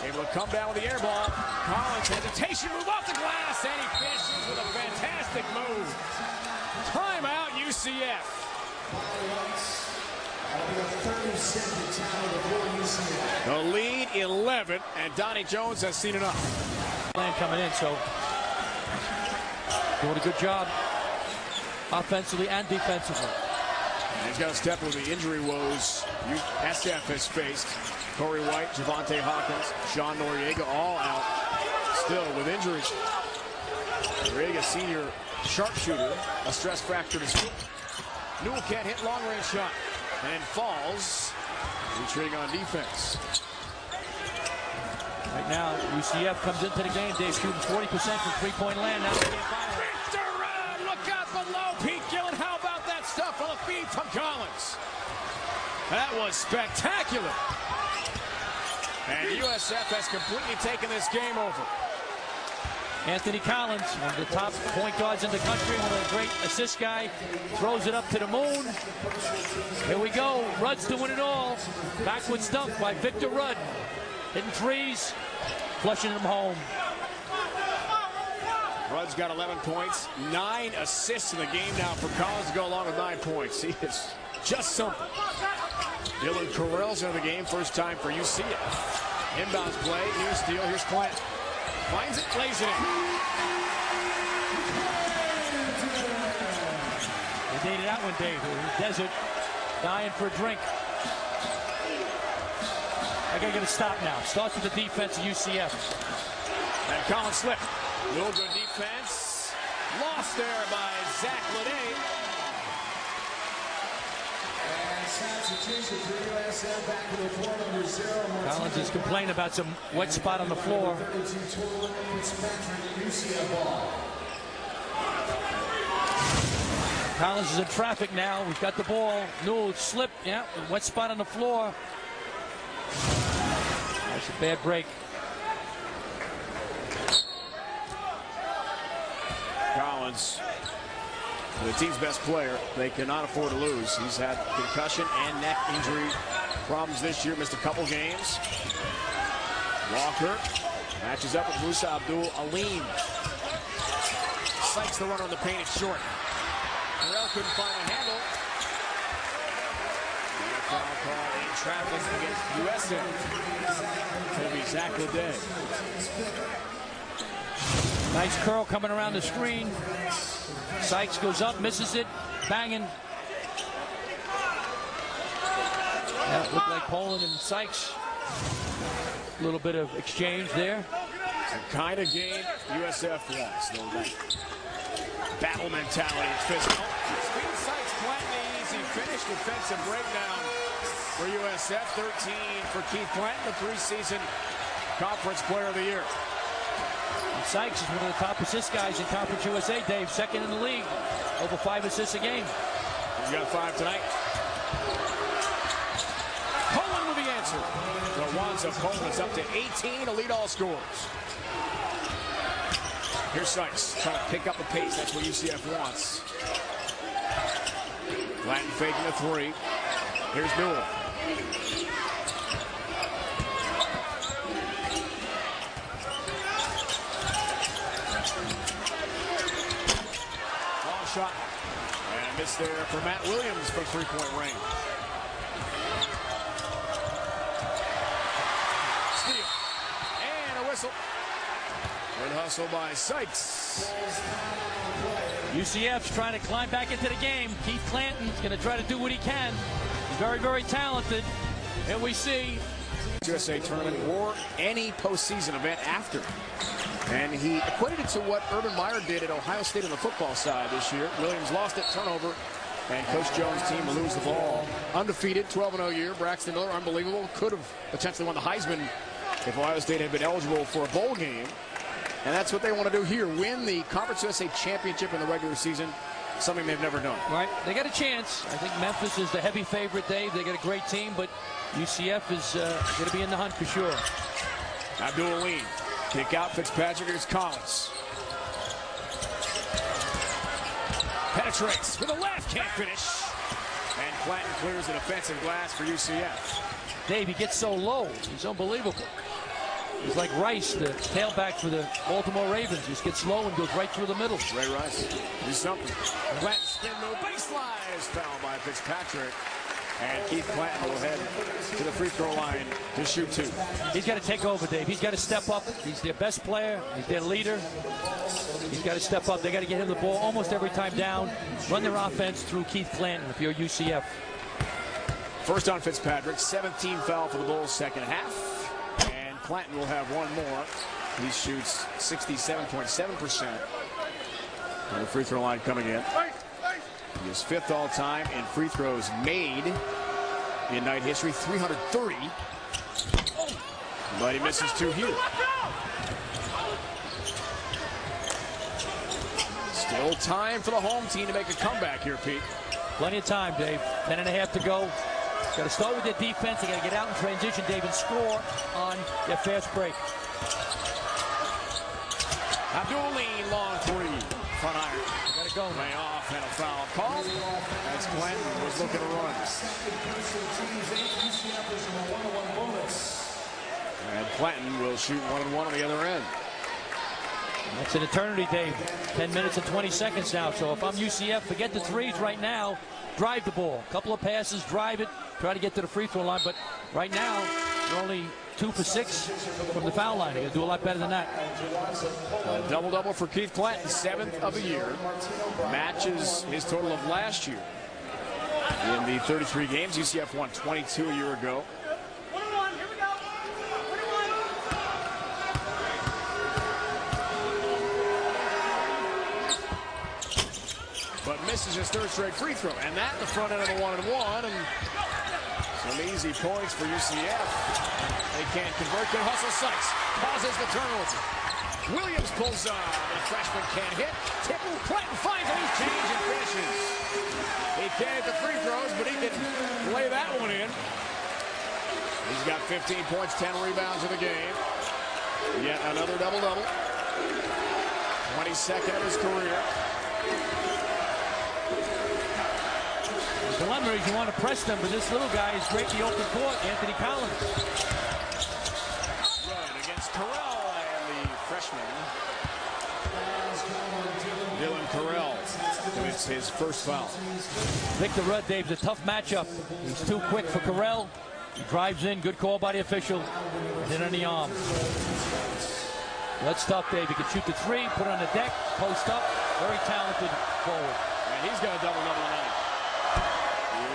able to come down with the air ball. Collins, hesitation, move off the glass, and he finishes with a fantastic move. Timeout, UCF. The lead 11, and Donnie Jones has seen enough. Plan coming in, so doing a good job offensively and defensively. And he's got to step with the injury woes USF has faced. Corey White, Javante Hawkins, Sean Noriega all out still with injuries. Noriega, senior sharpshooter, a stress fracture to his foot. Newell can't hit long-range shot and falls, retreating on defense. Right now, UCF comes into the game, Dave, shooting 40% from three-point land. Now Victor Rudd, look out below. Pete Gillen, how about that stuff on the feed from Collins? That was spectacular. And USF has completely taken this game over. Anthony Collins, one of the top point guards in the country, one of the great assist guy, throws it up to the moon. Here we go. Rudd's doing it all. Backward stump by Victor Rudd. Hitting threes, flushing them home. Rudd's got 11 points, 9 assists in the game now for Collins to go along with 9 points. He is just something. Dylan Carell's in the game, first time for UCF. Inbounds play, new steal, here's Clanton. Finds it, plays it in. They dated that one, Dave. Desert, dying for a drink. I gotta get a stop now. Starts with the defense of UCF. And Collins slipped. No good defense. Lost there by Zach Lede. Collins is complaining about some wet spot on the floor. Collins is in traffic now. We've got the ball. Newell slipped. Yeah, wet spot on the floor. That's a bad break. Collins, the team's best player. They cannot afford to lose. He's had concussion and neck injury problems this year. Missed a couple games. Walker matches up with Musa Abdul Aleem. Sykes the runner on the paint. It's short. Terrell couldn't find a handle. And a foul call in traffic against USF. It's going to be Zach Lede. Nice curl coming around the screen. Sykes goes up, misses it, banging. That looked like Poland and Sykes. A little bit of exchange there. The kind of game USF wants. No battle mentality, physical. Speed Sykes, Clanton, easy finish, defensive breakdown for USF. 13 for Keith Clanton, the preseason Conference Player of the Year. And Sykes is one of the top assist guys in Conference USA, Dave. Second in the league, over 5 assists a game. He's got 5 tonight. Poland with the answer. So Jawanza Poland is up to 18 to lead all scores. Here's Sykes trying to pick up the pace. That's what UCF wants. Clanton faking the 3. Here's Newell. Long shot. And a miss there for Matt Williams from three-point range. Steal. And a whistle. Good hustle by Sykes. UCF's trying to climb back into the game. Keith Clanton's going to try to do what he can. He's very, very talented. And we see USA tournament or any postseason event after. And he equated it to what Urban Meyer did at Ohio State on the football side this year. Williams lost it, turnover, and Coach Jones' team will lose the ball. Undefeated, 12-0 year. Braxton Miller, unbelievable. Could have potentially won the Heisman if Ohio State had been eligible for a bowl game. And that's what they want to do here, win the Conference USA Championship in the regular season, something they've never done. Right, they got a chance. I think Memphis is the heavy favorite, Dave. They got a great team, but UCF is going to be in the hunt for sure. Abdul-Alim, kick out Fitzpatrick against Collins. Penetrates with a left, can't finish. And Clanton clears an offensive glass for UCF. Dave, he gets so low. He's unbelievable. He's like Rice, the tailback for the Baltimore Ravens. Just gets low and goes right through the middle. Ray Rice, do something. Clanton spin move, baseline is fouled by Fitzpatrick. And Keith Clanton will head to the free throw line to shoot two. He's got to take over, Dave. He's got to step up. He's their best player. He's their leader. He's got to step up. They got to get him the ball almost every time down. Run their offense through Keith Clanton if you're UCF. First on Fitzpatrick, 17 foul for the Bulls second half. Clanton will have one more. He shoots 67.7%. And the free throw line coming in. He is fifth all time in free throws made in night history, 330. But he misses two here. Still time for the home team to make a comeback here, Pete. Plenty of time, Dave. 10.5 to go. Got to start with their defense. They got to get out in transition, Dave, and score on their fast break. Abdul-Alim, long three. Front iron. Got to go. Way off and a foul call. As Clanton was looking to run. And Clanton will shoot 1-1 on the other end. That's an eternity, Dave. 10 minutes and 20 seconds now. So if I'm UCF, forget the threes right now. Drive the ball. A couple of passes, drive it, try to get to the free throw line. But right now, they're only 2 for 6 from the foul line. They got to do a lot better than that. A double-double for Keith Clanton, 7th of the year. Matches his total of last year. In the 33 games, UCF won 22 a year ago. But misses his third straight free throw. And that in the front end of the 1-and-1. And some easy points for UCF. They can't convert. Good hustle. Sykes causes the turnover. Williams pulls on. The freshman can't hit. Tipple. Clanton finds him. He's changed and finishes. He can't hit the free throws, but he can lay that one in. He's got 15 points, 10 rebounds in the game. Yet another double-double. 22nd of his career. The dilemma is you want to press them, but this little guy is great in the open court, Anthony Collins. Rudd against Carell and the freshman, Dylan Carell. It's his first foul. Victor Rudd, Dave's a tough matchup. He's too quick for Carell. He drives in, good call by the official. And then on the arm. That's tough, Dave. He can shoot the three, put it on the deck, post up. Very talented forward. And he's got a double-double tonight.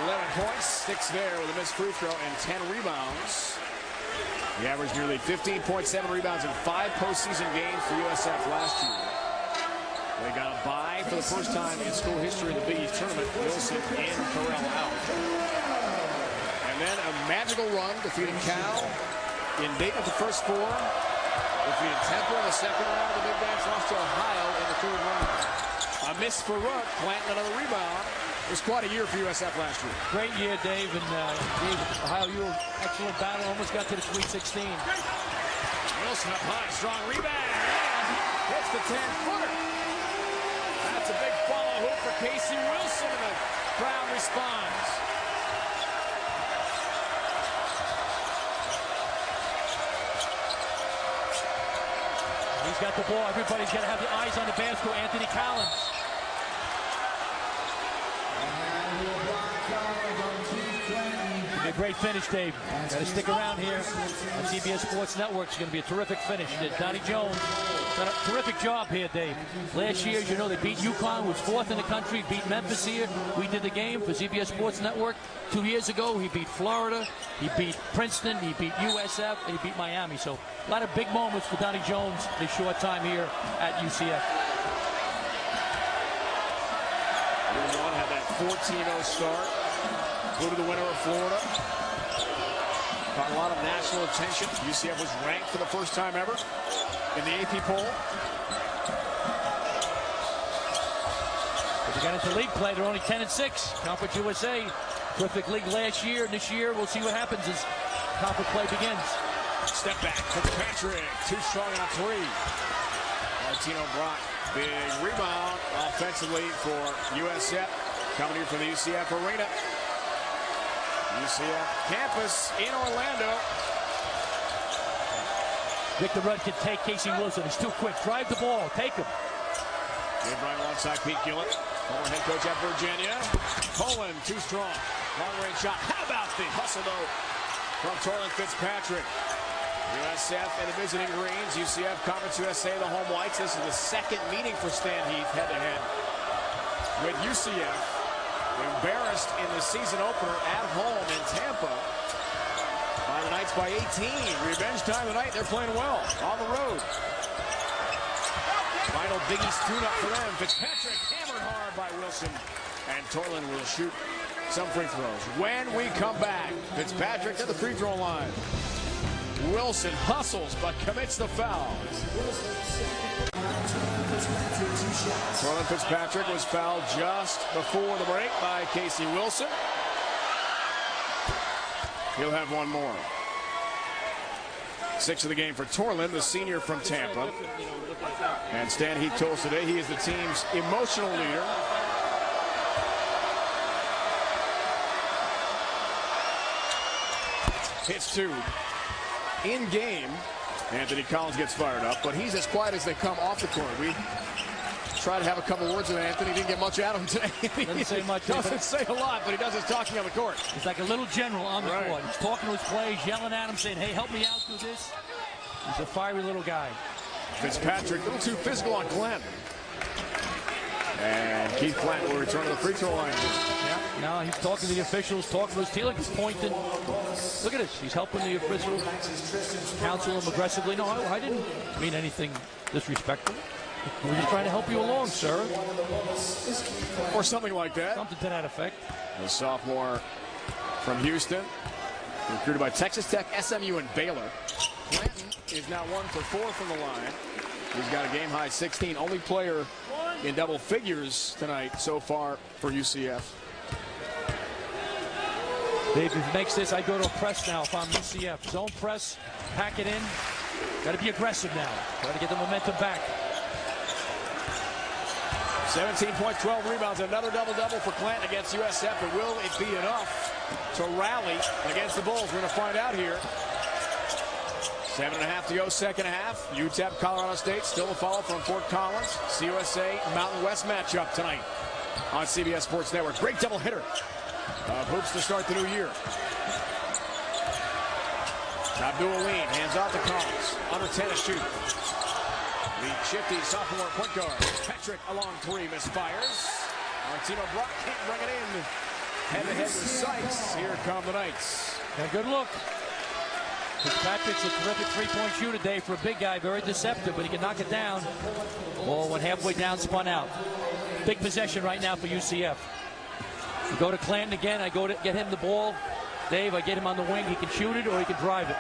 11 points, 6 there with a missed free throw and 10 rebounds. He averaged nearly 15.7 rebounds in 5 postseason games for USF last year. They got a bye for the first time in school history in the Big East tournament. Wilson and Carell out. And then a magical run defeating Cal in Dayton at the first 4. Defeated Temple in the second round of the Big Dance, lost to Ohio in the third round. A miss for Rudd, Clanton another rebound. It was quite a year for USF last year. Great year, Dave, and Ohio, you were excellent battle, almost got to the Sweet 16. Wilson up high, strong rebound, and hits the 10-footer. That's a big follow hoop for Casey Wilson, and the crowd responds. got the ball. Everybody's got to have the eyes on the basket. Anthony Collins. Be a great finish, Dave. Got to stick around here on CBS Sports Network. It's going to be a terrific finish. Donnie Jones done a terrific job here, Dave. Last year, as you know, they beat UConn, was 4th in the country, beat Memphis here. We did the game for CBS Sports Network. 2 years ago, he beat Florida, he beat Princeton, he beat USF, and he beat Miami. So a lot of big moments for Donnie Jones in his short time here at UCF. One had that 14-0 start. Flew to the winner of Florida. Got a lot of national attention. UCF was ranked for the first time ever in the AP poll. They got into league play. They're only 10-6. Conference USA, terrific league last year. This year, we'll see what happens as conference play begins. Step back, Fitzpatrick, too strong on 3. Martino Brock, big rebound offensively for USF, coming here from the UCF arena. UCF campus in Orlando. Victor Rudd can take Casey Wilson. He's too quick. Drive the ball. Take him. Dave Bryant alongside Pete Gillett, former head coach at Virginia. Poland, too strong. Long-range shot. How about the hustle, though, from Torlin Fitzpatrick. USF and the visiting Greens. UCF, Conference USA, the home whites. This is the second meeting for Stan Heath head-to-head with UCF. Embarrassed in the season opener at home in Tampa by the Knights by 18. Revenge time tonight. They're playing well on the road. Final Big East tune-up for them. Fitzpatrick hammered hard by Wilson. And Torlin will shoot some free throws. When we come back, Fitzpatrick at the free throw line. Wilson hustles but commits the foul. Torlin Fitzpatrick was fouled just before the break by Casey Wilson. He'll have one more. 6 of the game for Torlin, the senior from Tampa. And Stan Heath told us today he is the team's emotional leader. Hits 2. In game, Anthony Collins gets fired up, but he's as quiet as they come off the court. We tried to have a couple words with Anthony. Didn't get much out of him today. Doesn't say much. Doesn't say a lot, but he does his talking on the court. He's like a little general on the court. He's talking to his players, yelling at him, saying, hey, help me out through this. He's a fiery little guy. Fitzpatrick, a little too physical on Clanton. And Keith Clanton will return to the free throw line. Yeah, now he's talking to the officials, talking to his team. Look, he's pointing. Look at this. He's helping the officials, counsel him aggressively. No, I didn't mean anything disrespectful. We're just trying to help you along, sir. Or something like that. Something to that effect. The sophomore from Houston, recruited by Texas Tech, SMU, and Baylor. Clanton is now 1 for 4 from the line. He's got a game-high 16. Only player in double figures tonight so far for UCF. Dave, if he makes this, I go to a press now if I'm UCF. Zone press, pack it in. Got to be aggressive now. Try to get the momentum back. 17 points, 12 rebounds, another double-double for Clanton against USF. But will it be enough to rally against the Bulls? We're going to find out here. 7.5 to go, second half. UTEP, Colorado State, still a follow from Fort Collins. CUSA, Mountain West matchup tonight on CBS Sports Network. Great double hitter of hoops to start the new year. Abdul Alim hands off to Collins. Under 10 to shoot. The shifty sophomore point guard. Patrick along 3, misfires. Martino Brock can't bring it in. Head-to-head with Sykes. Here come the Knights. Got a good look. Patrick's a terrific three-point shooter today for a big guy. Very deceptive, but he can knock it down. Ball went halfway down, spun out. Big possession right now for UCF. We go to Clanton again. I go to get him the ball. Dave, I get him on the wing. He can shoot it or he can drive it.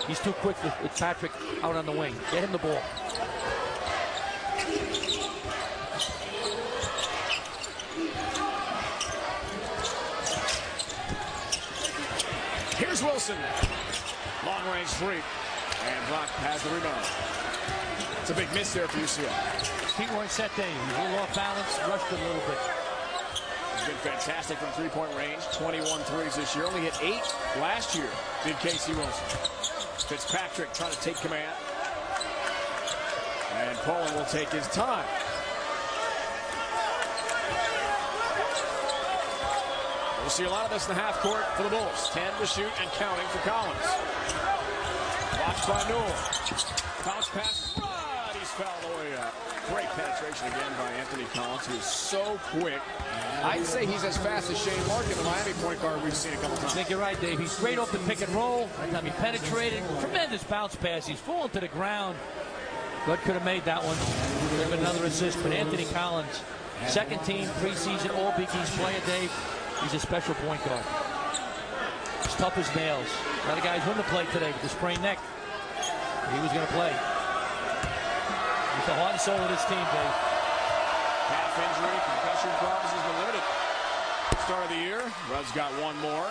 He's too quick with Patrick out on the wing. Get him the ball. Here's Wilson. Long-range three. And Brock has the rebound. It's a big miss there for UCF. Feet weren't set there. He's a little off balance, rushed it a little bit. He's been fantastic from three-point range. 21 threes this year. Only hit 8 last year, did Casey Wilson. Fitzpatrick trying to take command. And Poland will take his time. We'll see a lot of this in the half court for the Bulls. 10 to shoot and counting for Collins. Watched by Newell. Bounce pass. But he's fouled the way up. Great penetration again by Anthony Collins, who's so quick. I'd say he's as fast as Shane Larkin, the Miami point guard we've seen a couple times. I think you're right, Dave. He's great off the pick and roll. By the time he penetrated, tremendous bounce pass. He's fallen to the ground. Bud could have made that one. Could have been another assist, but Anthony Collins, second team preseason All Big East player, Dave. He's a special point guard. He's tough as nails. A lot of guys wouldn't have played today with the sprained neck. He was going to play. He's the heart and soul of this team, Dave. Calf injury, concussion problems has been limited. Start of the year, Rudd's got one more.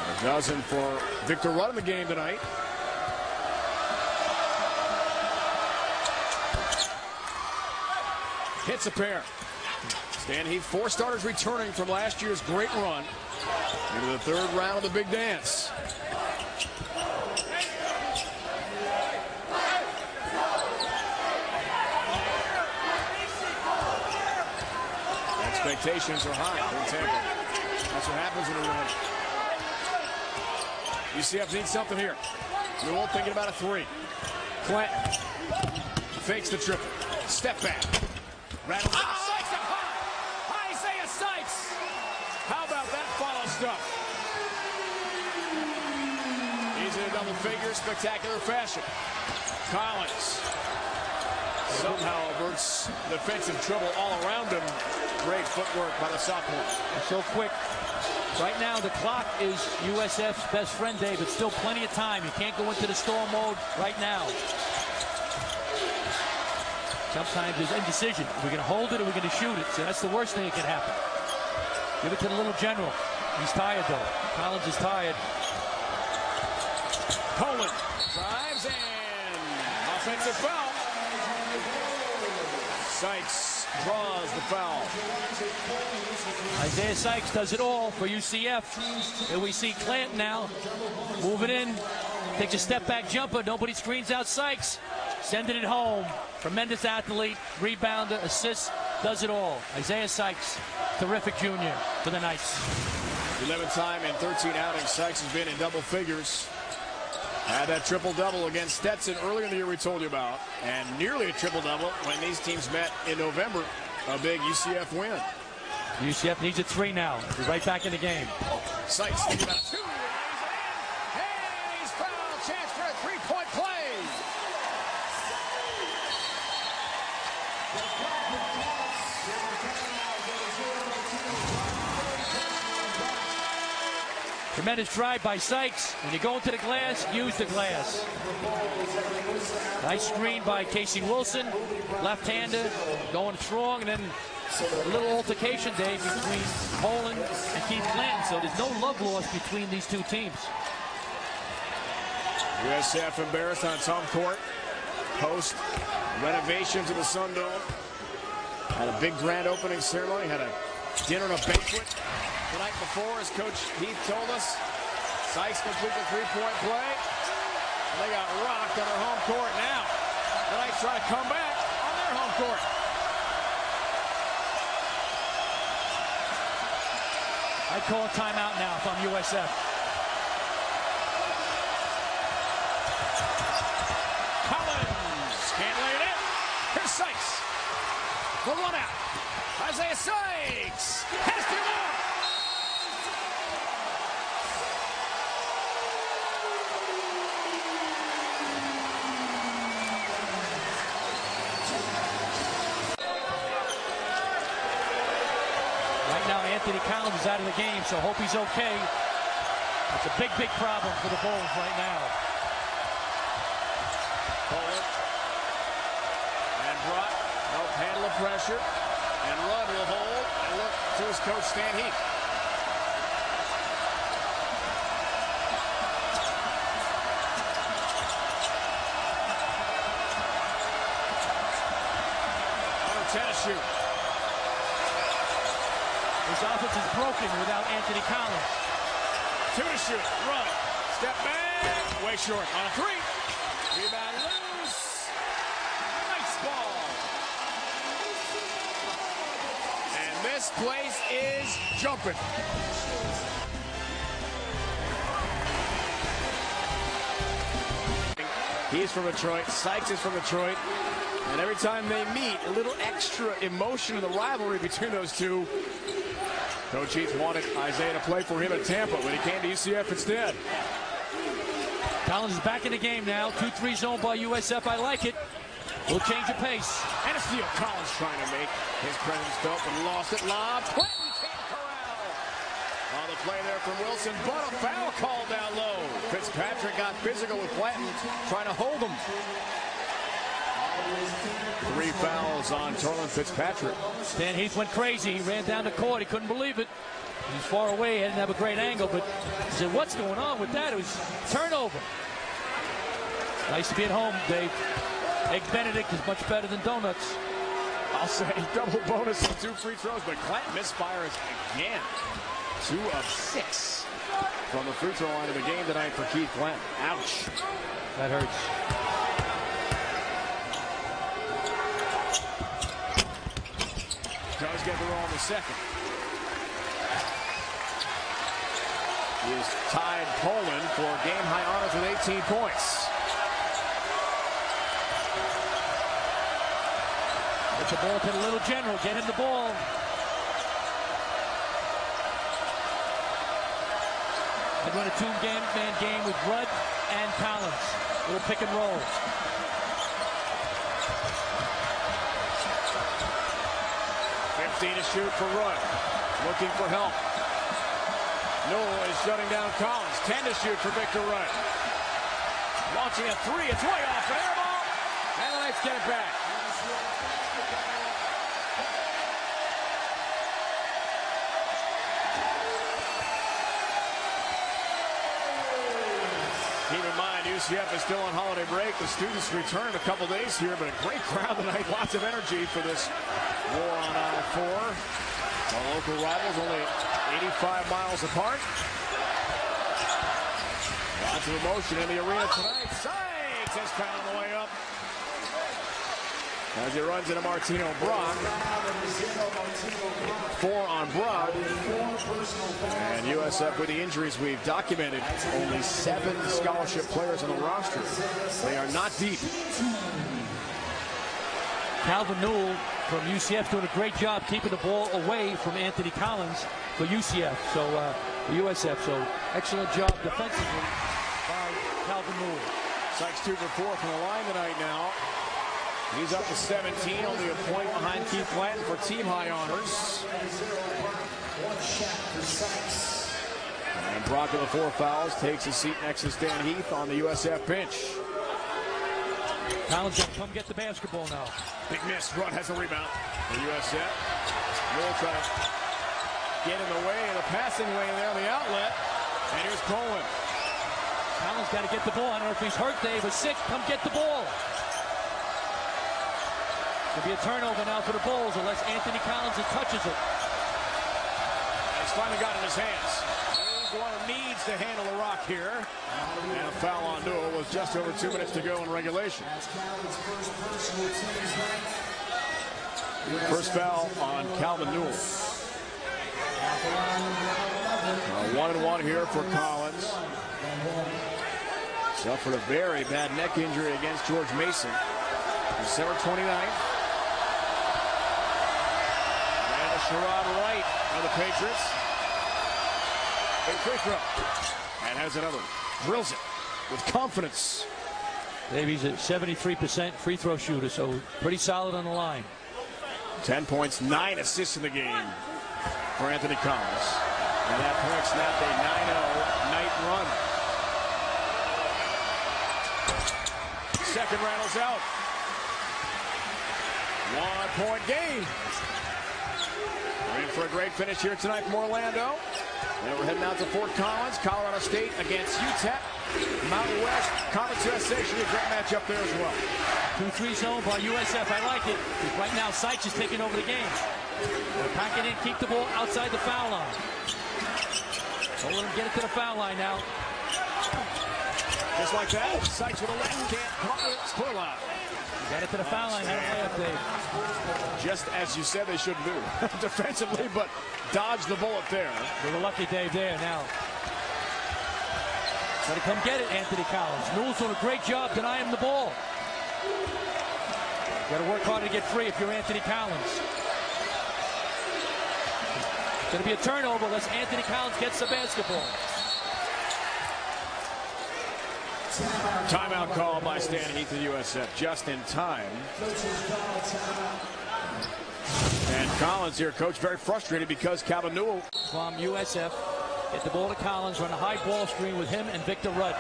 A dozen for Victor Rudd in the game tonight. Hits a pair. Stan Heath, 4 starters returning from last year's great run into the 3rd round of the big dance. Expectations are high in Tampa. That's what happens when you win. UCF needs something here. Newell thinking about a 3. Clanton fakes the triple. Step back. Rattles. Sykes up high. Isaiah Sykes. How about that follow stuff? He's in a double figure, spectacular fashion. Collins somehow averts defensive trouble all around him. Great footwork by the sophomore. So quick. Right now, the clock is USF's best friend, Dave. It's still plenty of time. You can't go into the storm mode right now. Sometimes there's indecision. Are we going to hold it or are we going to shoot it? So that's the worst thing that can happen. Give it to the little general. He's tired, though. Collins is tired. Poland drives and offensive foul. Sykes draws the foul. Isaiah Sykes does it all for UCF. And we see Clanton now moving in. Takes a step back jumper. Nobody screens out Sykes. Sending it home. Tremendous athlete, rebounder, assists, does it all. Isaiah Sykes, terrific junior for the Knights. 11th time in 13 outings, Sykes has been in double figures. Had that triple-double against Stetson earlier in the year we told you about. And nearly a triple-double when these teams met in November. A big UCF win. UCF needs a 3 now. He's right back in the game. Sykes thinking about a 2. And he's fouled. Chance for a 3-point play. Tremendous drive by Sykes. When you go into the glass, use the glass. Nice screen by Casey Wilson. Left-hander, going strong, and then a little altercation, Dave, between Poland and Keith Clanton. So there's no love lost between these two teams. USF embarrassed on its home court. Post renovations of the Sun Dome. Had a big grand opening ceremony. Had a dinner and a banquet the night before, as Coach Heath told us. Sykes complete the 3-point play. And they got rocked on their home court now. The Knights try to come back on their home court. I'd call a timeout now if I'm USF. Collins can't lay it in. Here's Sykes. The 1 out. Isaiah Sykes has 2 more. Right now, Anthony Collins is out of the game, so hope he's okay. It's a big, big problem for the Bulls right now. Poland and Brock help handle the pressure. And Rudd will hold and look to his coach, Stan Heath. Tennis shoot. This offense is broken without Anthony Collins. 2 to shoot. Rudd. Step back. Way short. On a 3. Rebound. This place is jumping. He's from Detroit. Sykes is from Detroit. And every time they meet, a little extra emotion in the rivalry between those two. Coach Heath wanted Isaiah to play for him at Tampa, but he came to UCF instead. Collins is back in the game now. 2-3 zone by USF. I like it. We'll change the pace. And a steal. Collins trying to make his presence felt, but lost it. Lob. Clanton can't corral. On the play there from Wilson, but a foul call down low. Fitzpatrick got physical with Clanton, trying to hold him. 3 fouls on Torlin Fitzpatrick. Stan Heath went crazy. He ran down the court. He couldn't believe it. He was far away. He didn't have a great angle, but he said, what's going on with that? It was turnover. Nice to be at home, Dave. Eggs Benedict is much better than donuts. I'll say double bonus and 2 free throws, but Clanton misfires again. 2 of 6 from the free throw line of the game tonight for Keith Clanton. Ouch. That hurts. Does get the roll in the second. He has tied Poland for game-high honors with 18 points. Get the ball to the little general. Get him the ball. They run a two-man game with Rudd and Collins. Little pick and roll. To shoot for Rudd. Looking for help. Newell is shutting down Collins. 10 to shoot for Victor Rudd. Launching a 3. It's way off. An air ball. And the Knights get it back. Keep in mind, UCF is still on holiday break. The students return in a couple days here, but a great crowd tonight. Lots of energy for this war on I-4. Our local rivals only 85 miles apart. Lots of emotion in the arena tonight. Sykes has found on the way up. As he runs into Martino Brock. 4 on Brock. And USF, with the injuries we've documented, only 7 scholarship players on the roster. They are not deep. Calvin Newell from UCF doing a great job keeping the ball away from Anthony Collins for UCF. So USF. So excellent job defensively by Calvin Newell. Sykes 2 for 4 from the line tonight now. He's up to 17, only a point behind Keith Clanton for team high honors. And Brock with the 4 fouls takes a seat next to Stan Heath on the USF bench. Collins going to come get the basketball now. Big miss. Rudd has a rebound for USF. Newell trying to get in the way of the passing lane there on the outlet. And here's Poland. Collins got to get the ball. I don't know if he's hurt, Dave. A 6. Come get the ball. It'll be a turnover now for the Bulls unless Anthony Collins touches it. It's finally got in his hands. He's the one who needs to handle the rock here. And a foul on Newell with just over 2 minutes to go in regulation. First foul on Calvin Newell. 1-1 here for Collins. Suffered a very bad neck injury against George Mason. December 29th. Sherrod Wright of the Patriots. Big free throw. And has another. Drills it with confidence. Dave, he's a 73% free throw shooter, so pretty solid on the line. 10 points, 9 assists in the game for Anthony Collins. And that point snapped a 9-0 night run. Second rattles out. 1-point game. We're in for a great finish here tonight from Orlando. And we're heading out to Fort Collins, Colorado State against UTEP. Mountain West, Conference USA should be a great matchup there as well. 2-3 zone by USF. I like it. Right now, Sykes is taking over the game. Pack it in, keep the ball outside the foul line. Don't let him get it to the foul line now. Just like that, Sykes with a left, can't cover Spurlock. Got it to the foul line. Dave. Just as you said they shouldn't do defensively, but dodged the bullet there. They were lucky, Dave, there now. Got to come get it, Anthony Collins. Newell's doing a great job denying him the ball. Got to work hard to get free if you're Anthony Collins. It's going to be a turnover unless Anthony Collins gets the basketball. Timeout call by Stan Heath of USF just in time. And Collins here, coach, very frustrated because Calvin Newell from USF get the ball to Collins, run a high ball screen with him and Victor Rudd,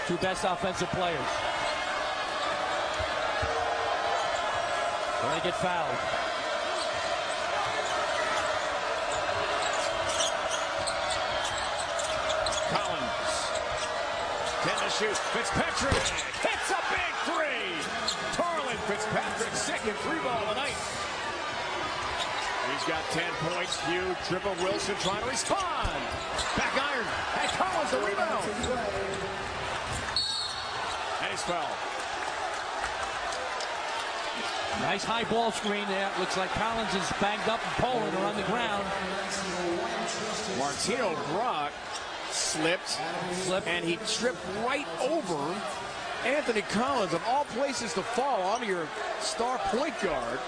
two best offensive players. Trying to get fouled. Collins 10 to shoot. Fitzpatrick hits a big three. Tarlin Fitzpatrick, second three ball of the night. He's got 10 points. Huge triple. Wilson trying to respond. Back iron. And Collins the rebound. And he's fouled. Nice high ball screen there. Looks like Collins is banged up and pulling or on the ground. Martino Brock slipped, and he tripped right over Anthony Collins. Of all places to fall onto your star point guard.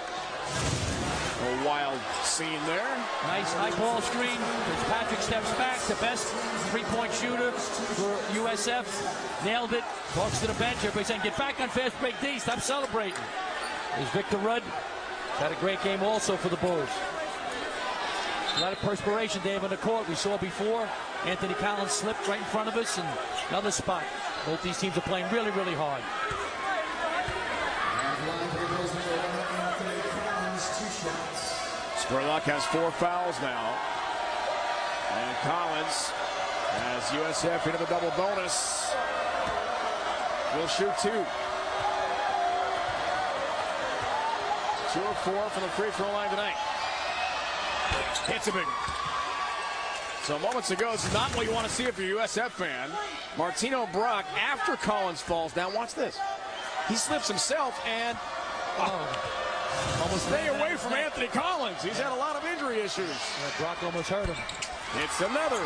A wild scene there. Nice high ball screen. Fitzpatrick steps back. The best three-point shooter for USF. Nailed it. Talks to the bench. Everybody's saying, get back on fast break D. Stop celebrating. There's Victor Rudd. Had a great game also for the Bulls. A lot of perspiration, Dave, on the court. We saw before. Anthony Collins slipped right in front of us, and another spot. Both these teams are playing really, really hard. Spurlock has 4 fouls now. And Collins, as USF into the double bonus, will shoot 2. 2 of 4 from the free throw line tonight. Hits a big one. So moments ago, this is not what you want to see if you're a USF fan. Martino Brock, after Collins falls down, watch this. He slips himself and almost stay away from Anthony Collins. He's had a lot of injury issues. Yeah, Brock almost hurt him. It's another.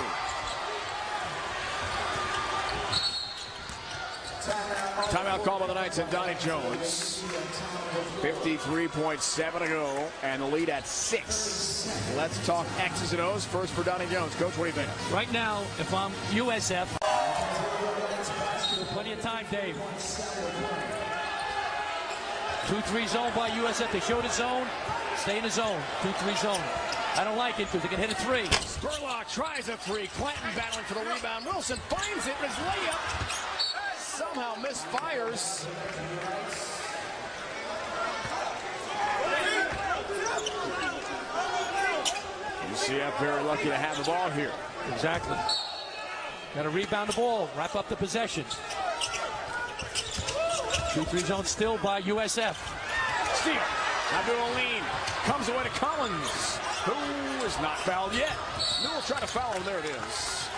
Timeout call by the Knights and Donnie Jones. 53.7 to go, and the lead at 6. Let's talk X's and O's. First for Donnie Jones. Coach, what do you think? Right now, if I'm USF, plenty of time, Dave. 2-3 zone by USF. They showed a zone. Stay in the zone. 2-3 zone. I don't like it because they can hit a 3. Spurlock tries a 3. Clanton battling for the rebound. Wilson finds it in his layup. Somehow misfires. UCF very lucky to have the ball here. Exactly. Got to rebound the ball, wrap up the possession. 2-3 zone still by USF. Steal. Abdul-Alim comes away to Collins, who is not fouled yet. Newell trying to foul him. There it is.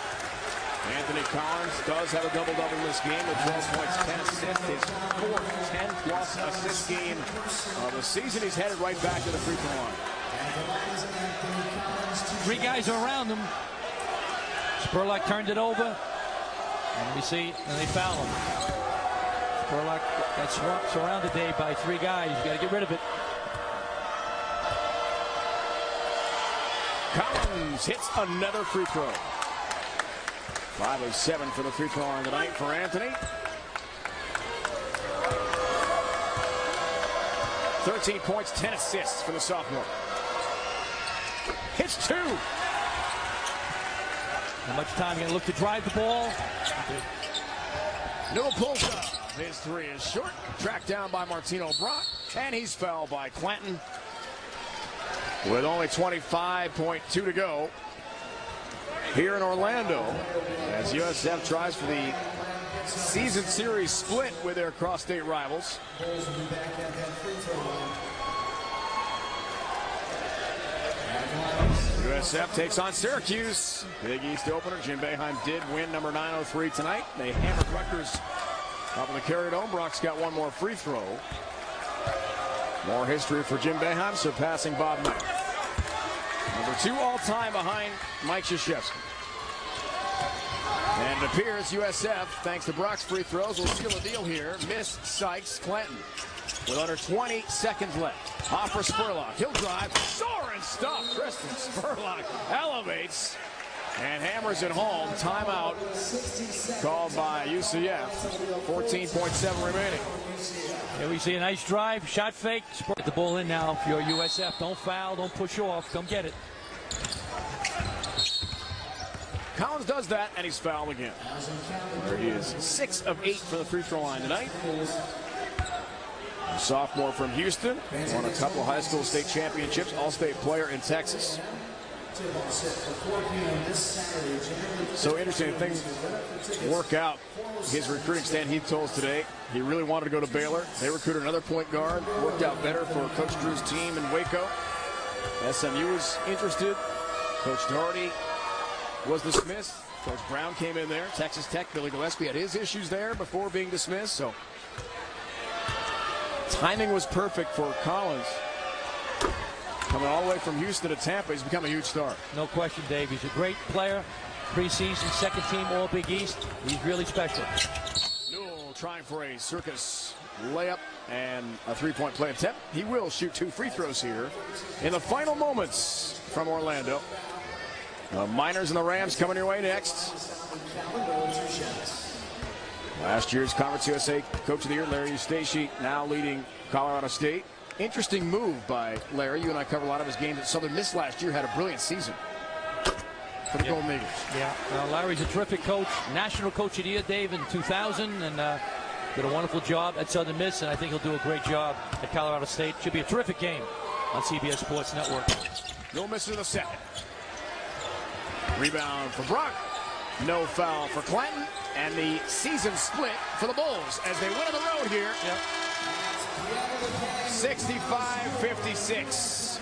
Anthony Collins does have a double-double in this game with 12 points, 10 assists. His 4th 10-plus assist game of the season. He's headed right back to the free throw line. 3 guys are around him. Spurlock turned it over. And we see, and they foul him. Spurlock got surrounded today by 3 guys. You got to get rid of it. Collins hits another free throw. 5 of 7 for the free throw line tonight for Anthony. 13 points, 10 assists for the sophomore. Hits 2. How much time you going to look to drive the ball? Newell pulls up. His 3 is short. Tracked down by Martino Brock. And he's fouled by Clanton. With only 25.2 to go here in Orlando, as USF tries for the season series split with their cross-state rivals. USF takes on Syracuse. Big East opener. Jim Boeheim did win number 903 tonight. They hammered Rutgers up in the Carrier Dome. Brock's got one more free throw. More history for Jim Boeheim, surpassing Bob Knight. Number 2 all-time behind Mike Krzyzewski. And it appears USF, thanks to Brock's free throws, will seal a deal here. Miss Sykes Clanton with under 20 seconds left. Off for Spurlock. He'll drive. Soaring stuff. Kristen Spurlock elevates and hammers it home. Timeout called by UCF. 14.7 remaining. Here we see a nice drive. Shot fake. Get the ball in now if you're USF. Don't foul. Don't push off. Come get it. Collins does that, and he's fouled again. There he is, 6 of 8 from the free throw line tonight. A sophomore from Houston, won a couple high school state championships, all-state player in Texas. So interesting, things work out. His recruiting stand, he told us today, he really wanted to go to Baylor. They recruited another point guard, worked out better for Coach Drew's team in Waco. SMU was interested. Coach Doherty was dismissed. Coach Brown came in there. Texas Tech, Billy Gillespie had his issues there before being dismissed. So timing was perfect for Collins. Coming all the way from Houston to Tampa, he's become a huge star. No question, Dave. He's a great player. Preseason, second team All Big East. He's really special. Newell trying for a circus layup and a three-point play attempt. He will shoot 2 free throws here in the final moments from Orlando. The Miners and the Rams coming your way next. Last year's Conference USA Coach of the Year, Larry Eustachy, now leading Colorado State. Interesting move by Larry. You and I covered a lot of his games at Southern Miss last year. Had a brilliant season for the Golden Eagles. Yeah, Larry's a terrific coach. National Coach of the Year, Dave, in 2000. And did a wonderful job at Southern Miss. And I think he'll do a great job at Colorado State. Should be a terrific game on CBS Sports Network. No misses in the second. Rebound for Brock. No foul for Clanton. And the season split for the Bulls as they win on the road here. Yep. 65-56.